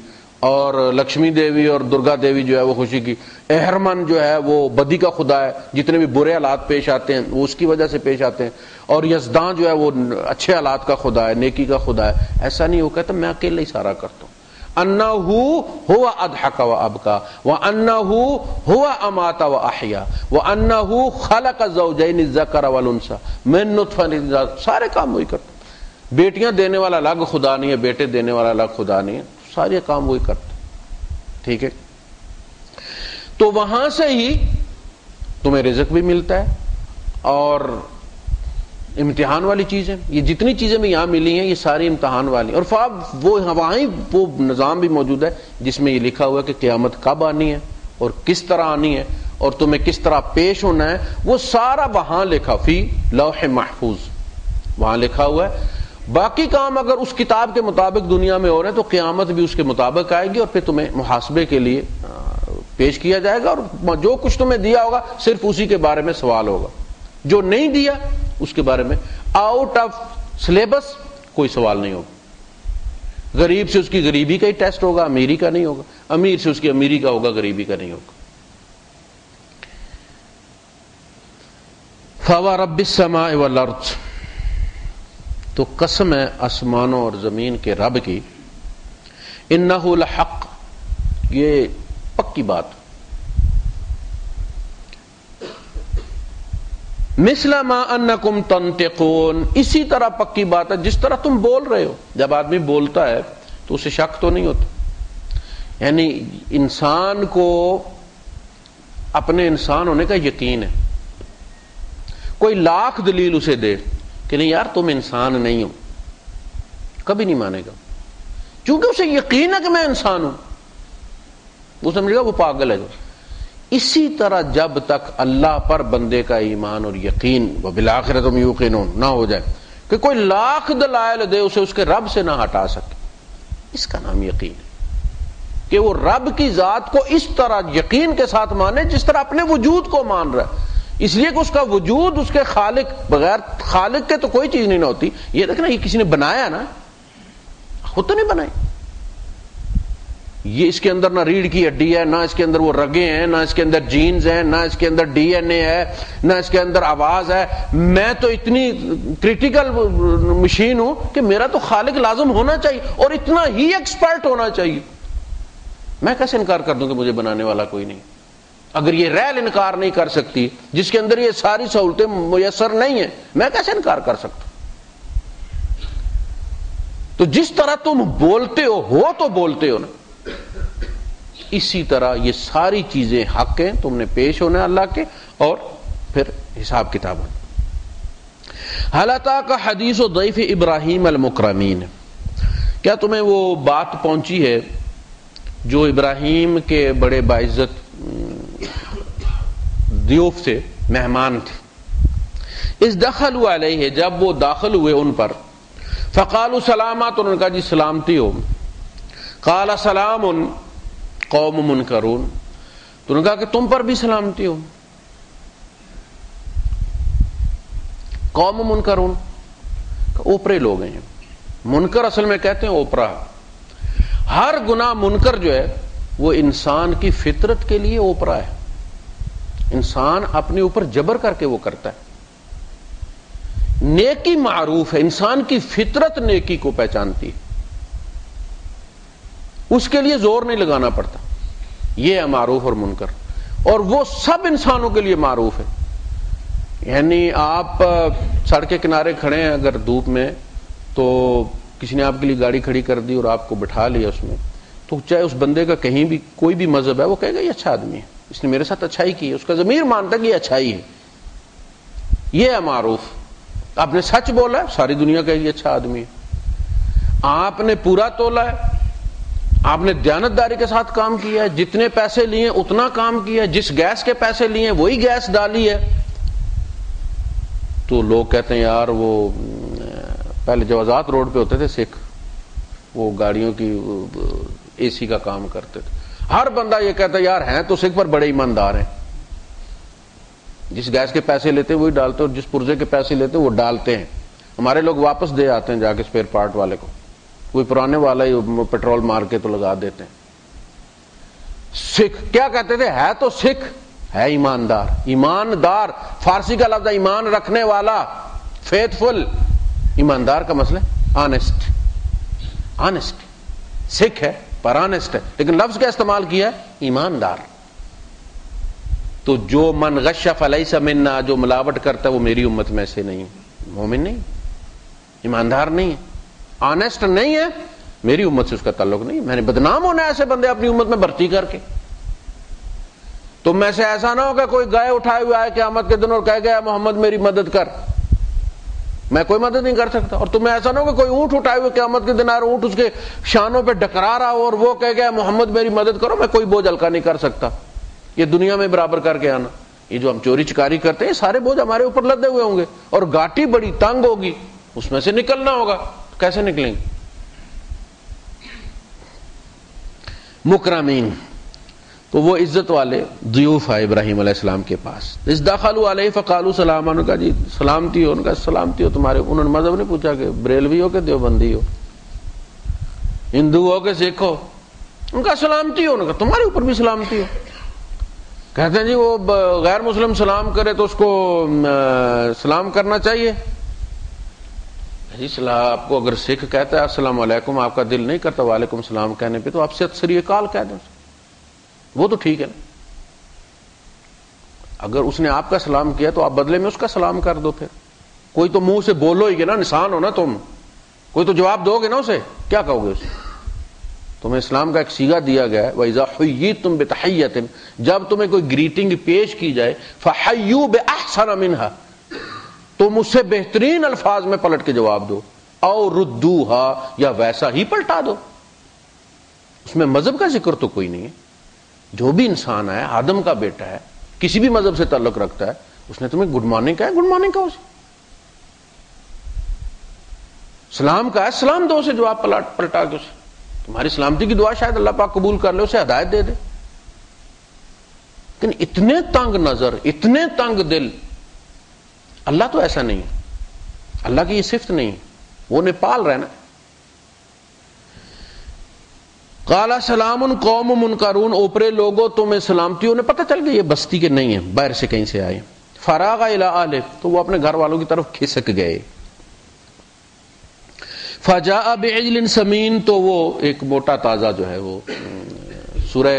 اور لکشمی دیوی اور درگا دیوی جو ہے وہ خوشی کی، اہرمن جو ہے وہ بدی کا خدا ہے، جتنے بھی برے حالات پیش آتے ہیں وہ اس کی وجہ سے پیش آتے ہیں، اور یزداں جو ہے وہ اچھے حالات کا خدا ہے، نیکی کا خدا ہے۔ ایسا نہیں، وہ کہتا میں اکیلے ہی سارا کرتا ہوں۔ انہ ہوا اضحک و ابکا وانہ ہوا امات و احیا وانہ خلق الزوجین الذکر والانثی من نطفہ، سارے کام وہی کرتا۔ بیٹیاں دینے والا الگ خدا نہیں ہے، بیٹے دینے والا الگ خدا نہیں ہے، سارے کام وہی کرتا۔ ٹھیک ہے، تو وہاں سے ہی تمہیں رزق بھی ملتا ہے، اور امتحان والی چیزیں، یہ جتنی چیزیں بھی یہاں ملی ہیں یہ ساری امتحان والی، اور وہ وہاں وہ نظام بھی موجود ہے جس میں یہ لکھا ہوا ہے کہ قیامت کب آنی ہے اور کس طرح آنی ہے اور تمہیں کس طرح پیش ہونا ہے، وہ سارا وہاں لکھا، فی لوح محفوظ وہاں لکھا ہوا ہے۔ باقی کام اگر اس کتاب کے مطابق دنیا میں ہو رہے ہیں تو قیامت بھی اس کے مطابق آئے گی، اور پھر تمہیں محاسبے کے لیے پیش کیا جائے گا، اور جو کچھ تمہیں دیا ہوگا صرف اسی کے بارے میں سوال ہوگا، جو نہیں دیا اس کے بارے میں آؤٹ آف سلیبس کوئی سوال نہیں ہوگا۔ غریب سے اس کی غریبی کا ہی ٹیسٹ ہوگا، امیری کا نہیں ہوگا، امیر سے اس کی امیری کا ہوگا، غریبی کا نہیں ہوگا۔ فَوَرَبِّ السَّمَاءِ وَالْأَرْضِ، تو قسم ہے آسمانوں اور زمین کے رب کی، انہ لحق، یہ پکی بات، مثل ما انکم تنطقون، اسی طرح پکی بات ہے جس طرح تم بول رہے ہو۔ جب آدمی بولتا ہے تو اسے شک تو نہیں ہوتا، یعنی انسان کو اپنے انسان ہونے کا یقین ہے۔ کوئی لاکھ دلیل اسے دے کہ نہیں یار تم انسان نہیں ہو، کبھی نہیں مانے گا، کیونکہ اسے یقین ہے کہ میں انسان ہوں، وہ سمجھے گا وہ پاگل ہے۔ اسی طرح جب تک اللہ پر بندے کا ایمان اور یقین وبالآخرۃ هم یوقنون نہ ہو جائے کہ کوئی لاکھ دلائل دے اسے اس کے رب سے نہ ہٹا سکے، اس کا نام یقین ہے کہ وہ رب کی ذات کو اس طرح یقین کے ساتھ مانے جس طرح اپنے وجود کو مان رہا ہے، اس لیے کہ اس کا وجود اس کے خالق، بغیر خالق کے تو کوئی چیز نہیں ہوتی۔ یہ دیکھنا یہ کسی نے بنایا نا، خود تو نہیں بنائی، یہ اس کے اندر نہ ریڑھ کی ہڈی ہے، نہ اس کے اندر وہ رگیں ہیں، نہ اس کے اندر جینز ہیں، نہ اس کے اندر ڈی این اے ہے، نہ اس کے اندر آواز ہے۔ میں تو اتنی کریٹیکل مشین ہوں کہ میرا تو خالق لازم ہونا چاہیے اور اتنا ہی ایکسپرٹ ہونا چاہیے۔ میں کیسے انکار کر دوں کہ مجھے بنانے والا کوئی نہیں؟ اگر یہ ریل انکار نہیں کر سکتی جس کے اندر یہ ساری سہولتیں میسر نہیں ہیں، میں کیسے انکار کر سکتا؟ تو جس طرح تم بولتے ہو تو بولتے ہو نا، اسی طرح یہ ساری چیزیں حق ہیں، تم نے پیش ہونا ہے اللہ کے، اور پھر حساب کتاب ہونا۔ هل اتاک حدیث ضیف ابراہیم المکرمین، کیا تمہیں وہ بات پہنچی ہے جو ابراہیم کے بڑے باعزت ضیوف تھے، مہمان تھے، اذ دخلوا علیہ، جب وہ داخل ہوئے ان پر، فقالوا سلاما، تو انہوں نے کہا جی سلامتی ہو. قال سلام قوم منکرون، تو انہوں نے کہا کہ تم پر بھی سلامتی ہو. قوم منکرون، اوپرے لوگ ہیں. منکر اصل میں کہتے ہیں اوپرا. ہر گناہ منکر جو ہے وہ انسان کی فطرت کے لیے اوپرا ہے. انسان اپنے اوپر جبر کر کے وہ کرتا ہے. نیکی معروف ہے، انسان کی فطرت نیکی کو پہچانتی ہے، اس کے لیے زور نہیں لگانا پڑتا. یہ ہے معروف اور منکر، اور وہ سب انسانوں کے لیے معروف ہے. یعنی آپ سڑک کے کنارے کھڑے ہیں اگر دھوپ میں، تو کسی نے آپ کے لیے گاڑی کھڑی کر دی اور آپ کو بٹھا لیا اس میں، تو چاہے اس بندے کا کہیں بھی کوئی بھی مذہب ہے، وہ کہے گا یہ اچھا آدمی ہے، اس نے میرے ساتھ اچھائی کی ہے، اس کا ضمیر مانتا ہے کہ یہ اچھائی ہے. یہ ہے معروف. آپ نے سچ بولا ہے، ساری دنیا کہے گی اچھا آدمی ہے. آپ نے پورا تولا ہے، آپ نے دیانتداری کے ساتھ کام کیا ہے، جتنے پیسے لیے اتنا کام کیا ہے، جس گیس کے پیسے لیے وہی گیس ڈالی ہے، تو لوگ کہتے ہیں یار وہ پہلے جوازات روڈ پہ ہوتے تھے سکھ، وہ گاڑیوں کی اے سی کا کام کرتے تھے. ہر بندہ یہ کہتا ہے یار ہیں تو سکھ پر بڑے ایماندار ہیں، جس گیس کے پیسے لیتے وہی ڈالتے، اور جس پرزے کے پیسے لیتے وہ ڈالتے ہیں. ہمارے لوگ واپس دے آتے ہیں جا کے اسپیئر پارٹ والے کو، کوئی پرانے والا ہی پیٹرول مار کے تو لگا دیتے ہیں. سکھ کیا کہتے تھے؟ ہے تو سکھ، ہے ایماندار. ایماندار فارسی کا لفظ ہے ایمان رکھنے والا، فیتھ فل. ایماندار کا مسئلہ آنےسٹ، آنےسٹ. سکھ ہے پر آنےسٹ ہے، لیکن لفظ کیا استعمال کیا ہے؟ ایماندار. تو جو من غش فلیس منا، جو ملاوٹ کرتا ہے وہ میری امت میں سے نہیں، مومن نہیں، ایماندار نہیں ہے، آنےسٹ نہیں ہے، میری امت سے اس کا تعلق نہیں. میں نے بدنام ہونا ہے ایسے بندے اپنی امت میں بھرتی کر کے. تم میں سے ایسا نہ ہو کہ کوئی گائے اٹھائے ہوئے آئے قیامت کے دن اور کہہ گیا محمد میری مدد کر، میں کوئی مدد نہیں کر سکتا. اور تمہیں ایسا نہ ہو کہ کوئی اونٹ اٹھائے ہوئے قیامت کے دن آ رہا، اونٹ اس کے شانوں پہ ڈکرا رہا ہو اور وہ کہہ گیا محمد میری مدد کرو، میں کوئی بوجھ ہلکا نہیں کر سکتا. یہ دنیا میں برابر کر کے آنا. یہ جو ہم چوری چکاری کرتے ہیں سارے بوجھ ہمارے اوپر لدے ہوئے ہوں گے، اور گاٹی بڑی تنگ ہوگی، اس میں سے نکلنا ہوگا. کیسے نکلیں گے؟ مکرمین، تو وہ عزت والے ضیوف آئے ابراہیم علیہ السلام کے پاس. اذ دخلوا علیہ فقالوا سلاما، انہوں نے کہا جی سلامتی ہو. انہوں نے کہا سلامتی ہو تمہارے. انہوں نے مذہب نہیں پوچھا کہ بریلوی ہو کہ دیوبندی ہو، ہندو ہو کہ سکھ ہو. ان کا سلامتی ہو. انہوں نے کہا تمہارے اوپر بھی سلامتی ہو. کہتے ہیں جی وہ غیر مسلم سلام کرے تو اس کو سلام کرنا چاہیے. جی آپ کو اگر سکھ کہتا ہے السلام علیکم، آپ کا دل نہیں کرتا وعلیکم السلام کہنے پہ، تو آپ سے سری اکال کہہ دیں، وہ تو ٹھیک ہے نا. اگر اس نے آپ کا سلام کیا تو آپ بدلے میں اس کا سلام کر دو. پھر کوئی تو منہ سے بولو ہی گے نا، انسان ہو نا تم، کوئی تو جواب دو گے نا اسے. کیا کہو گے اسے؟ تمہیں اسلام کا ایک صیغہ دیا گیا ہے وَإِذَا حُيِّيتُم بِتَحِيَّةٍ، جب تمہیں کوئی گریٹنگ پیش کی جائے فَحَيُّوا بِأَحْسَنَ مِنْهَا، تم اس سے بہترین الفاظ میں پلٹ کے جواب دو، او ردوها، یا ویسا ہی پلٹا دو. اس میں مذہب کا ذکر تو کوئی نہیں ہے. جو بھی انسان ہے، آدم کا بیٹا ہے، کسی بھی مذہب سے تعلق رکھتا ہے، اس نے تمہیں گڈ مارننگ کہا ہے، گڈ مارننگ کہو اسے. سلام کا ہے، سلام دو اسے، جواب پلٹا کے اسے. تمہاری سلامتی کی دعا شاید اللہ پاک قبول کر لے، اسے ہدایت دے دے. لیکن اتنے تنگ نظر، اتنے تنگ دل، اللہ تو ایسا نہیں ہے. اللہ کی یہ صفت نہیں ہے، وہ انہیں پال رہا ہے نا. قال سلام قوم منکرون، اوپرے لوگوں تمہیں سلامتی. انہیں پتہ چل گیا یہ بستی کے نہیں ہیں، باہر سے کہیں سے آئے. فراغ الی اہلہ، تو وہ اپنے گھر والوں کی طرف کھسک گئے. فجاء بعجل سمین، تو وہ ایک موٹا تازہ جو ہے وہ سورہ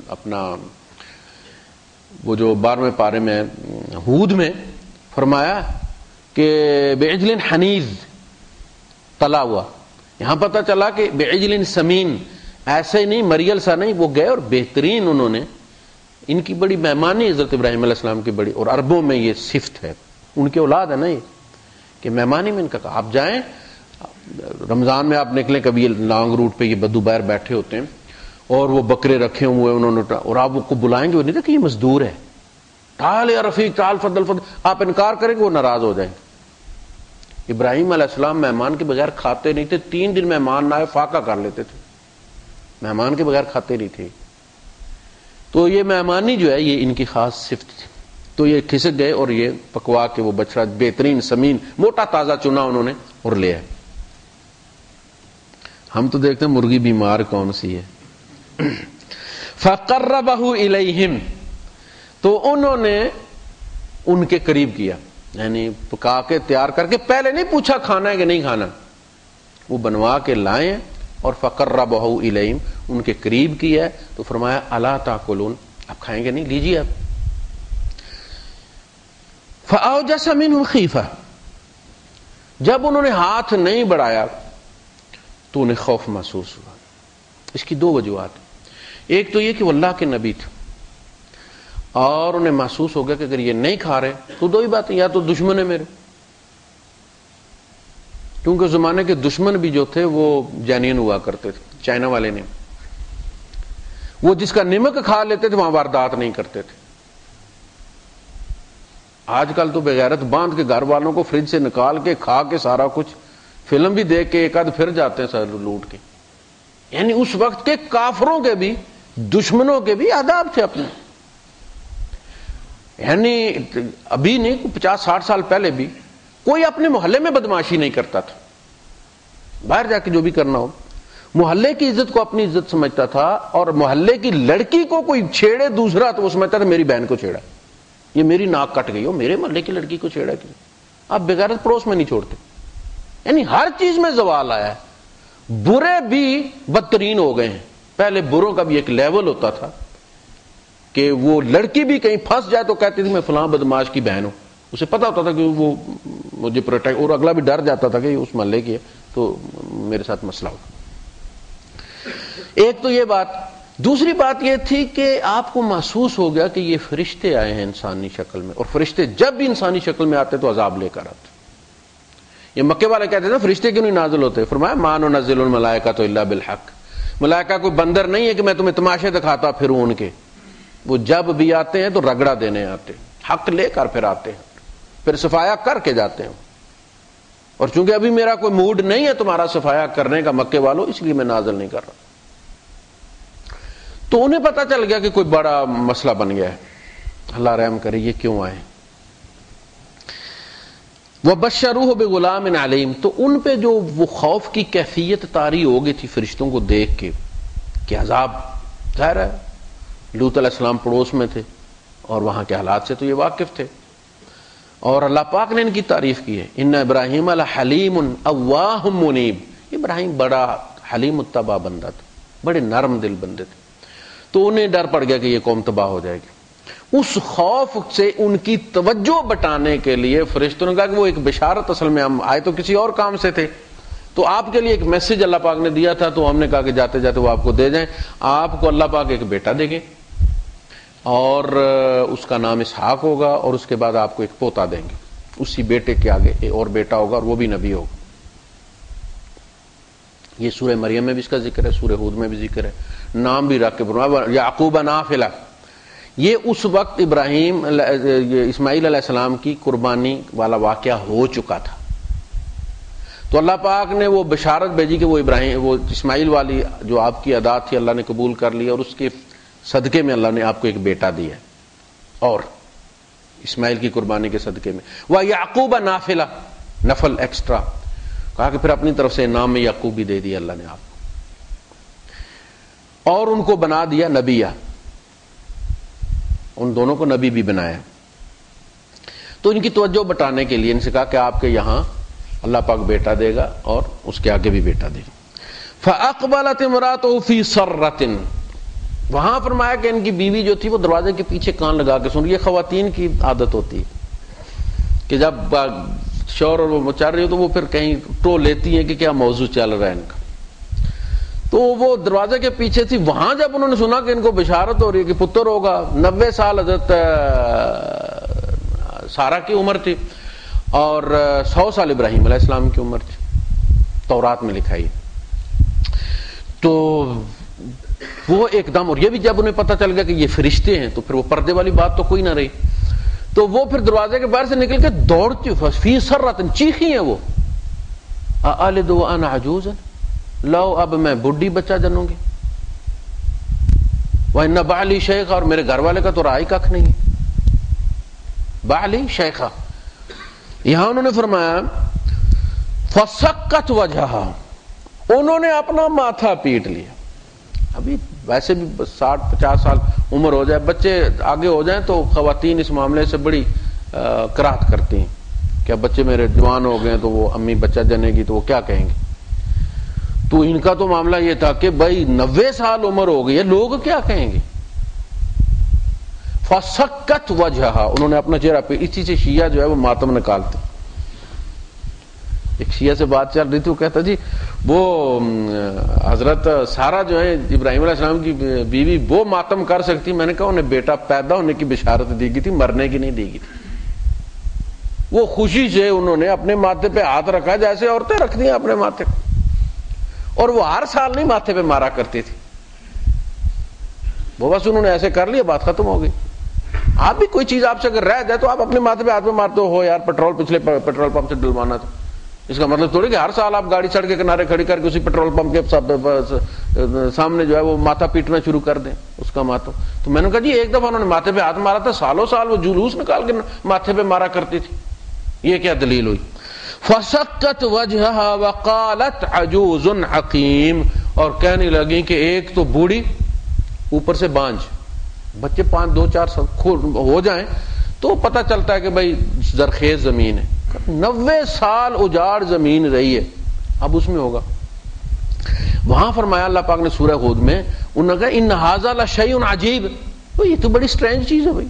اپنا وہ جو 12ویں پارے میں ہود میں فرمایا کہ بعجل حنیذ، تلا ہوا. یہاں پتہ چلا کہ بعجل سمین، ایسے نہیں مریل سا نہیں، وہ گئے اور بہترین. انہوں نے ان کی بڑی مہمانی حضرت ابراہیم علیہ السلام کی بڑی، اور عربوں میں یہ صفت ہے، ان کی اولاد ہے نا یہ، کہ مہمانی میں ان کا کہا آپ جائیں. رمضان میں آپ نکلیں کبھی، یہ لانگ روٹ پہ یہ بدو باہر بیٹھے ہوتے ہیں اور وہ بکرے رکھے ہوئے انہوں نے، اور آپ کو بلائیں گے، وہ نہیں تھا کہ یہ مزدور ہے، تعال یا رفیق تعال فضل فضل، آپ انکار کریں گے وہ ناراض ہو جائیں گے۔ ابراہیم علیہ السلام مہمان کے بغیر کھاتے نہیں تھے، 3 دن مہمان نہ آئے فاقہ کر لیتے تھے، مہمان کے بغیر کھاتے نہیں تھے۔ تو یہ مہمانی جو ہے یہ ان کی خاص صفت تھی۔ تو یہ کھسک گئے اور یہ پکوا کے وہ بچڑا بہترین سمین موٹا تازہ چنا انہوں نے اور لے آئے۔ ہم تو دیکھتے ہیں مرغی بیمار کون سی ہے۔ فَقَرَّبَهُ إِلَيْهِمْ، تو انہوں نے ان کے قریب کیا، یعنی پکا کے تیار کر کے، پہلے نہیں پوچھا کھانا ہے کہ نہیں کھانا، وہ بنوا کے لائے اور فَقَرَّبَهُ إِلَيْهِمْ، ان کے قریب کیا تو فرمایا أَلَا تَأْكُلُونَ، آپ کھائیں گے نہیں، لیجیے آپ۔ فَأَوْجَسَ مِنْهُمْ خِيفَةً، جب انہوں نے ہاتھ نہیں بڑھایا تو انہیں خوف محسوس ہوا۔ اس کی 2 وجوہات، ایک تو یہ کہ وہ اللہ کے نبی تھے اور انہیں محسوس ہو گیا کہ اگر یہ نہیں کھا رہے تو 2 ہی باتیں، یا تو دشمن ہے میرے، کیونکہ زمانے کے دشمن بھی جو تھے وہ جینین ہوا کرتے تھے، چائنا والے نہیں، وہ جس کا نمک کھا لیتے تھے وہاں واردات نہیں کرتے تھے۔ آج کل تو بغیرت باندھ کے گھر والوں کو فریج سے نکال کے کھا کے سارا کچھ، فلم بھی دیکھ کے ایک آدھ پھر جاتے ہیں سر لوٹ کے۔ یعنی اس وقت کے کافروں کے بھی، دشمنوں کے بھی آداب تھے اپنے، یعنی ابھی نہیں 50-60 سال پہلے بھی کوئی اپنے محلے میں بدماشی نہیں کرتا تھا، باہر جا کے جو بھی کرنا ہو، محلے کی عزت کو اپنی عزت سمجھتا تھا، اور محلے کی لڑکی کو کوئی چھیڑے دوسرا تو وہ سمجھتا تھا میری بہن کو چھیڑا، یہ میری ناک کٹ گئی ہو، میرے محلے کی لڑکی کو چھیڑا کیوں؟ آپ بغیرت پڑوس میں نہیں چھوڑتے۔ یعنی ہر چیز میں زوال آیا ہے، برے بھی بدترین ہو گئے ہیں۔ پہلے بروں کا بھی ایک لیول ہوتا تھا کہ وہ لڑکی بھی کہیں پھنس جائے تو کہتی تھی میں فلاں بدماش کی بہن ہوں، اسے پتا ہوتا تھا کہ وہ مجھے پروٹیکٹ، اور اگلا بھی ڈر جاتا تھا کہ اس محلے کی ہے تو میرے ساتھ مسئلہ ہوگا۔ ایک تو یہ بات، دوسری بات یہ تھی کہ آپ کو محسوس ہو گیا کہ یہ فرشتے آئے ہیں انسانی شکل میں، اور فرشتے جب بھی انسانی شکل میں آتے تو عذاب لے کر آتے۔ یہ مکے والے کہتے تھے فرشتے کیوں نہیں نازل ہوتے؟ فرمایا ما ننزل الملائکۃ الا بالحق، ملائکہ کوئی بندر نہیں ہے کہ میں تمہیں تماشے دکھاتا پھروں ان کے، وہ جب بھی آتے ہیں تو رگڑا دینے آتے ہیں، حق لے کر پھر آتے ہیں، پھر صفایا کر کے جاتے ہیں۔ اور چونکہ ابھی میرا کوئی موڈ نہیں ہے تمہارا صفایا کرنے کا مکے والوں، اس لیے میں نازل نہیں کر رہا۔ تو انہیں پتا چل گیا کہ کوئی بڑا مسئلہ بن گیا ہے، اللہ رحم کرے یہ کیوں آئے۔ وَبَشَّرُوهُ بِغُلَامٍ عَلِيمٍ، تو ان پہ جو وہ خوف کی کیفیت طاری ہو گئی تھی فرشتوں کو دیکھ کے کہ عذاب، ظاہر ہے لوط علیہ السلام پڑوس میں تھے اور وہاں کے حالات سے تو یہ واقف تھے، اور اللہ پاک نے ان کی تعریف کی ہے، ان ابراہیم لحلیم اواہ منیب، ابراہیم بڑا حلیم الطبع بندہ تھا، بڑے نرم دل بندے تھے۔ تو انہیں ڈر پڑ گیا کہ یہ قوم تباہ ہو جائے گی۔ اس خوف سے ان کی توجہ بٹانے کے لیے فرشتوں نے کہا کہ وہ ایک بشارت، اصل میں ہم آئے تو کسی اور کام سے تھے، تو آپ کے لیے ایک میسج اللہ پاک نے دیا تھا، تو ہم نے کہا کہ جاتے جاتے وہ آپ کو دے جائیں، آپ کو اللہ پاک ایک بیٹا دے گے اور اس کا نام اسحاق ہوگا، اور اس کے بعد آپ کو ایک پوتا دیں گے، اسی بیٹے کے آگے ایک اور بیٹا ہوگا اور وہ بھی نبی ہوگا۔ یہ سورہ مریم میں بھی اس کا ذکر ہے، سورہ ہود میں بھی ذکر ہے، نام بھی رکھ کے یعقوب نافلہ۔ یہ اس وقت اسماعیل علیہ السلام کی قربانی والا واقعہ ہو چکا تھا، تو اللہ پاک نے وہ بشارت بھیجی کہ وہ اسماعیل والی جو آپ کی ادا تھی اللہ نے قبول کر لی، اور اس کے صدقے میں اللہ نے آپ کو ایک بیٹا دیا، اور اسماعیل کی قربانی کے صدقے میں وہ یعقوب نافلہ، نفل ایکسٹرا، کہا کہ پھر اپنی طرف سے نام میں یعقوب بھی دے دیا اللہ نے آپ کو، اور ان کو بنا دیا نبیہ، ان دونوں کو نبی بھی بنایا۔ تو ان کی توجہ بٹانے کے لیے ان سے کہا کہ آپ کے یہاں اللہ پاک بیٹا دے گا اور اس کے آگے بھی بیٹا دے گا۔ فَأَقْبَلَتِ امْرَأَتُهُ فِي سَرَّةٍ، وہاں فرمایا کہ ان کی بیوی جو تھی وہ دروازے کے پیچھے کان لگا کے سن، یہ خواتین کی عادت ہوتی ہے کہ جب شور اور وہ مچا رہی ہو تو وہ پھر کہیں ٹو لیتی ہیں کہ کیا موضوع چل رہا ہے ان کا، تو وہ دروازے کے پیچھے تھی۔ وہاں جب انہوں نے سنا کہ ان کو بشارت ہو رہی ہے کہ پتر ہوگا، 90 سال حضرت سارہ کی عمر تھی اور 100 سال ابراہیم علیہ السلام کی عمر تھی، تورات میں لکھا ہے۔ تو وہ ایک دم، اور یہ بھی جب انہیں پتہ چل گیا کہ یہ فرشتے ہیں تو پھر وہ پردے والی بات تو کوئی نہ رہی، تو وہ پھر دروازے کے باہر سے نکل کے دوڑتی فی سرۃ چیخی ہیں وہ اَأَلِدُ وَأَنَا عَجُوزٌ لو اب میں بڈھی بچہ جنوں گی وَإِنَّ بَعْلِي شَيْخٌ اور میرے گھر والے کا تو رائے ککھ نہیں بعلی شیخہ. یہاں انہوں نے فرمایا فَسَقَّتْ وَجْهَهَا انہوں نے اپنا ماتھا پیٹ لیا. ابھی ویسے بھی 60-50 سال عمر ہو جائے بچے آگے ہو جائیں تو خواتین اس معاملے سے بڑی کراہت کرتی ہیں کہ اب بچے میرے جوان ہو گئے تو وہ امی بچہ جنے گی تو وہ کیا کہیں گے. تو ان کا تو معاملہ یہ تھا کہ بھائی 90 سال عمر ہو گئی ہے لوگ کیا کہیں گے. فَسَقَّتْ وَجْهَهَا انہوں نے اپنا چہرہ پہ. اسی سے شیعہ جو ہے وہ ماتم نکالتے. ایک شیعہ سے بات چل رہی تھی وہ کہتا جی وہ حضرت سارہ جو ہے ابراہیم علیہ السلام کی بیوی وہ ماتم کر سکتی. میں نے کہا انہیں بیٹا پیدا ہونے کی بشارت دی گئی تھی مرنے کی نہیں دی گئی تھی. وہ خوشی سے انہوں نے اپنے ماتھے پہ ہاتھ رکھا جیسے عورتیں رکھتی ہیں اپنے ماتھے پہ اور وہ ہر سال نہیں ماتھے پہ مارا کرتی تھی. وہ بس انہوں نے ایسے کر لیا بات ختم ہو گئی. آپ بھی کوئی چیز آپ سے اگر رہ جائے تو آپ اپنے ماتھے پہ ہاتھ پہ مارتے ہو یار پٹرول پچھلے پیٹرول پمپ سے ڈلوانا تھا. اس کا مطلب تھوڑی کہ ہر سال آپ گاڑی سڑک کے کنارے کھڑی کر کے اسی پیٹرول پمپ کے سامنے جو ہے وہ ماتھا پیٹنا شروع کر دیں اس کا ماتھا. تو میں نے کہا جی ایک دفعہ انہوں نے ماتھے پہ ہاتھ مارا تھا سالوں سال وہ جلوس نکال کے ماتھے پہ مارا کرتی تھی. یہ کیا دلیل ہوئی. فَسَقَّتْ وَجْهَهَا وَقَالَتْ عَجُوزٌ حَقِيمٌ اور کہنے لگی کہ ایک تو بوڑھی اوپر سے بانج بچے 5-2-4 سال ہو جائیں تو پتہ چلتا ہے کہ بھائی زرخیز زمین ہے. 90 سال اجاڑ زمین رہی ہے اب اس میں ہوگا. وہاں فرمایا اللہ پاک نے سورہ ہود میں انہوں نے کہا ان ھذا لشیء عجیب یہ تو بڑی سٹرینج چیز ہے بھائی.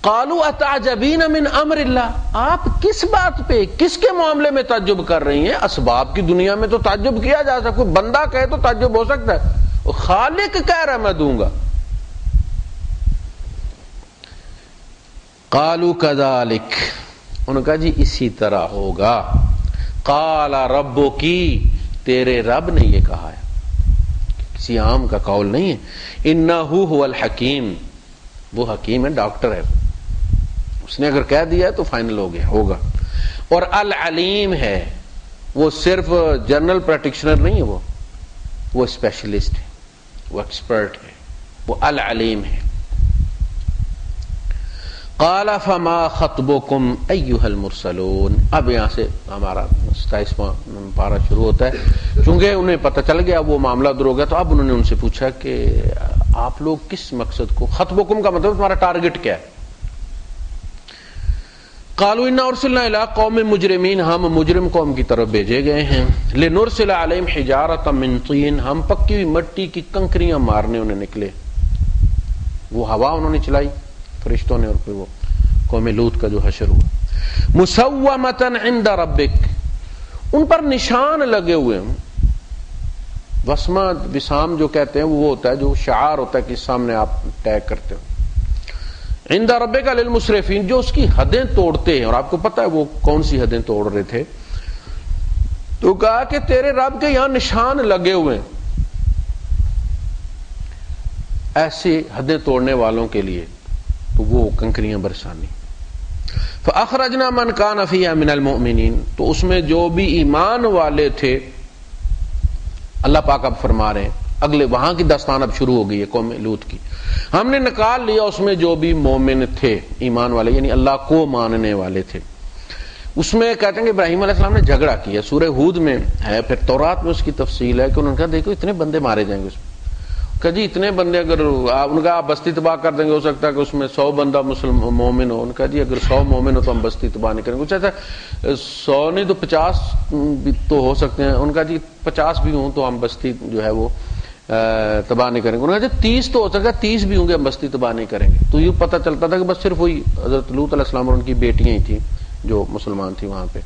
قالوا اتعجبین من امر اللہ آپ کس بات پہ کس کے معاملے میں تعجب کر رہی ہیں. اسباب کی دنیا میں تو تعجب کیا جا سکتا کوئی بندہ کہے تو تعجب ہو سکتا ہے خالق کہہ رہا میں دوں گا. قالوا کذالک انہوں نے کہا جی اسی طرح ہوگا. قال ربکی تیرے رب نے یہ کہا ہے کسی عام کا قول نہیں ہے. انہ هو الحکیم وہ حکیم ہے ڈاکٹر ہے اس نے اگر کہہ دیا ہے تو فائنل ہو گیا ہوگا. اور العلیم ہے وہ صرف جنرل پریکٹیشنر نہیں ہے وہ اسپیشلسٹ ہے وہ ایکسپرٹ ہے وہ العلیم ہے. قال فما خطبكم ایها المرسلون اب یہاں سے ہمارا 27واں پارہ شروع ہوتا ہے. چونکہ انہیں پتہ چل گیا وہ معاملہ در ہو گیا تو اب انہوں نے ان سے پوچھا کہ آپ لوگ کس مقصد کو خطبكم کا مطلب تمہارا ٹارگٹ کیا ہے. قالوا انا ارسلنا الى قوم مجرمین ہم مجرم قوم کی طرف بھیجے گئے ہیں. لنرسل علیہم حجارۃ من طین ہم پکی ہوئی مٹی کی کنکریاں مارنے انہیں نکلے. وہ ہوا انہوں نے چلائی فرشتوں نے اور پھر وہ قوم لوط کا جو حشر ہوا. مسومۃ عند ربک ان پر نشان لگے ہوئے ہیں. وسمہ وسام جو کہتے ہیں وہ ہوتا ہے جو شعار ہوتا ہے کہ سامنے آپ ٹیگ کرتے ہو. عند ربک للمسرفین جو اس کی حدیں توڑتے ہیں اور آپ کو پتہ ہے وہ کون سی حدیں توڑ رہے تھے. تو کہا کہ تیرے رب کے یہاں نشان لگے ہوئے ہیں ایسے حدیں توڑنے والوں کے لیے تو وہ کنکریاں برسانی. فاخرجنا من کان فیہا من المؤمنین تو اس میں جو بھی ایمان والے تھے اللہ پاک اب فرما رہے ہیں اگلے وہاں کی داستان اب شروع ہو گئی ہے قوم لوط کی. ہم نے نکال لیا اس میں جو بھی مومن تھے ایمان والے یعنی اللہ کو ماننے والے تھے. اس میں کہتے ہیں کہ ابراہیم علیہ السلام نے جھگڑا کیا سورہ ہود میں ہے پھر تورات میں اس کی تفصیل ہے کہ انہوں نے کہا دیکھو اتنے بندے مارے جائیں گے اس میں. کہ جی اتنے بندے اگر ان کا آپ بستی تباہ کر دیں گے ہو سکتا ہے کہ اس میں 100 بندہ مسلم مومن ہو. ان کا جی اگر 100 مومن ہو تو ہم بستی تباہ نہیں کریں گے. کچھ ایسا 100 نہیں تو 50 بھی تو ہو سکتے ہیں. ان کا جی 50 بھی ہوں تو ہم بستی جو ہے وہ تباہ نہیں کریں گے. انہوں نے کہا 30 تو ہو سکتا ہے 30 بھی ہوں گے ہم بستی تباہ نہیں کریں گے. تو یہ پتہ چلتا تھا کہ بس صرف وہی حضرت لوط علیہ السلام اور ان کی بیٹیاں ہی تھیں جو مسلمان تھیں وہاں پہ.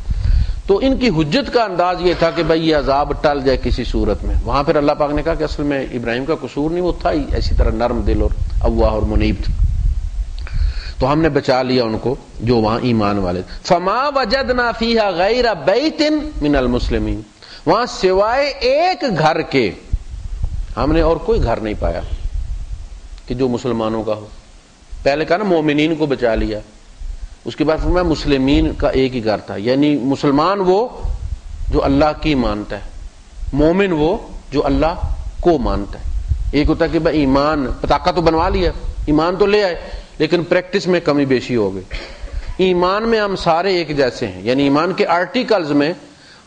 تو ان کی حجت کا انداز یہ تھا کہ بھائی یہ عذاب ٹل جائے کسی صورت میں. وہاں پھر اللہ پاک نے کہا کہ اصل میں ابراہیم کا قصور نہیں وہ تھا ہی ایسی طرح نرم دل اور اواہ اور منیب تھا تو ہم نے بچا لیا ان کو جو وہاں ایمان والے. فما وجدنا فیہا غیر بیت من المسلمین وہاں سوائے ایک گھر کے ہم نے اور کوئی گھر نہیں پایا کہ جو مسلمانوں کا ہو. پہلے کہا نا مومنین کو بچا لیا اس کے بعد فرمایا مسلمین کا ایک ہی گھر تھا، یعنی مسلمان وہ جو اللہ کی مانتا ہے، مومن وہ جو اللہ کو مانتا ہے۔ ایک ہوتا ہے کہ بھائی ایمان پتاکہ تو بنوا لیا، ایمان تو لے آئے، لیکن پریکٹس میں کمی بیشی ہو گئی۔ ایمان میں ہم سارے ایک جیسے ہیں، یعنی ایمان کے آرٹیکلز میں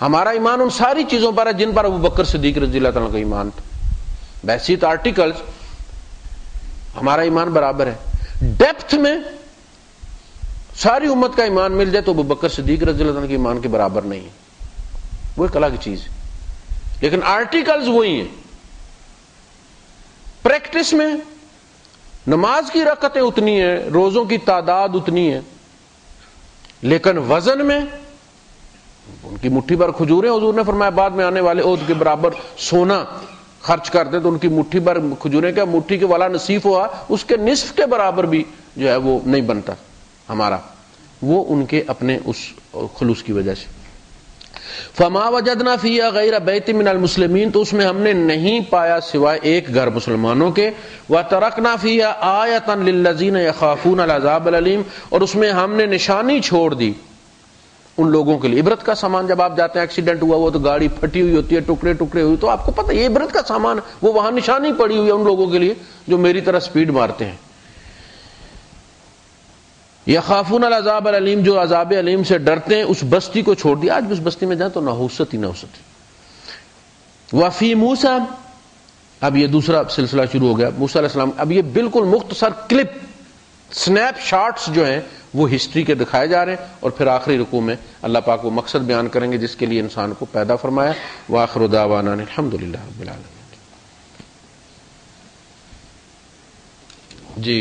ہمارا ایمان ان ساری چیزوں پر ہے جن پر ابوبکر صدیق رضی اللہ تعالیٰ کا ایمان تھا۔ بیسیت آرٹیکلز ہمارا ایمان برابر ہے، ڈیپتھ میں ساری امت کا ایمان مل جائے تو ابوبکر صدیق رضی اللہ عنہ کے ایمان کے برابر نہیں ہے، وہ ایک الگ چیز ہے، لیکن آرٹیکلز وہی ہیں۔ پریکٹس میں نماز کی رکعتیں اتنی ہیں، روزوں کی تعداد اتنی ہے، لیکن وزن میں ان کی مٹھی بھر کھجوریں، حضور نے فرمایا بعد میں آنے والے عہد کے برابر سونا خرچ کرتے تو ان کی مٹھی بھر کھجوریں کا مٹھی کے والا نصیف ہوا، اس کے نصف کے برابر بھی جو ہے وہ نہیں بنتا ہمارا، وہ ان کے اپنے اس خلوص کی وجہ سے۔ فما وجدنا فیہا غیر بیت من المسلمین، تو اس میں ہم نے نہیں پایا سوائے ایک گھر مسلمانوں کے، وترکنا فیہا آیۃ للذین یخافون العذاب الالیم، اور اس میں ہم نے نشانی چھوڑ دی ان لوگوں کے لیے، عبرت کا سامان۔ جب آپ جاتے ہیں ایکسیڈنٹ ہوا وہ تو گاڑی پھٹی ہوئی ہوتی ہے، ٹکڑے ٹکڑے ہوئی، تو آپ کو پتہ یہ عبرت کا سامان ہے، وہ وہاں نشانی پڑی ہوئی ہے ان لوگوں کے لیے جو میری طرح سپیڈ مارتے ہیں۔ یخافون العذاب العلیم، جو عذاب علیم سے ڈرتے ہیں، اس بستی کو چھوڑ دیا۔ آج بھی اس بستی میں جائیں تو نحوست ہی نحوست ہے۔ وفی موسیٰ، اب یہ دوسرا سلسلہ شروع ہو گیا، موسیٰ علیہ السلام۔ اب یہ بالکل مختصر کلپ، سنیپ شاٹس جو ہیں وہ ہسٹری کے دکھائے جا رہے ہیں، اور پھر آخری رکوع میں اللہ پاک وہ مقصد بیان کریں گے جس کے لیے انسان کو پیدا فرمایا۔ وآخر دعوانا الحمدللہ رب العالمین۔ جی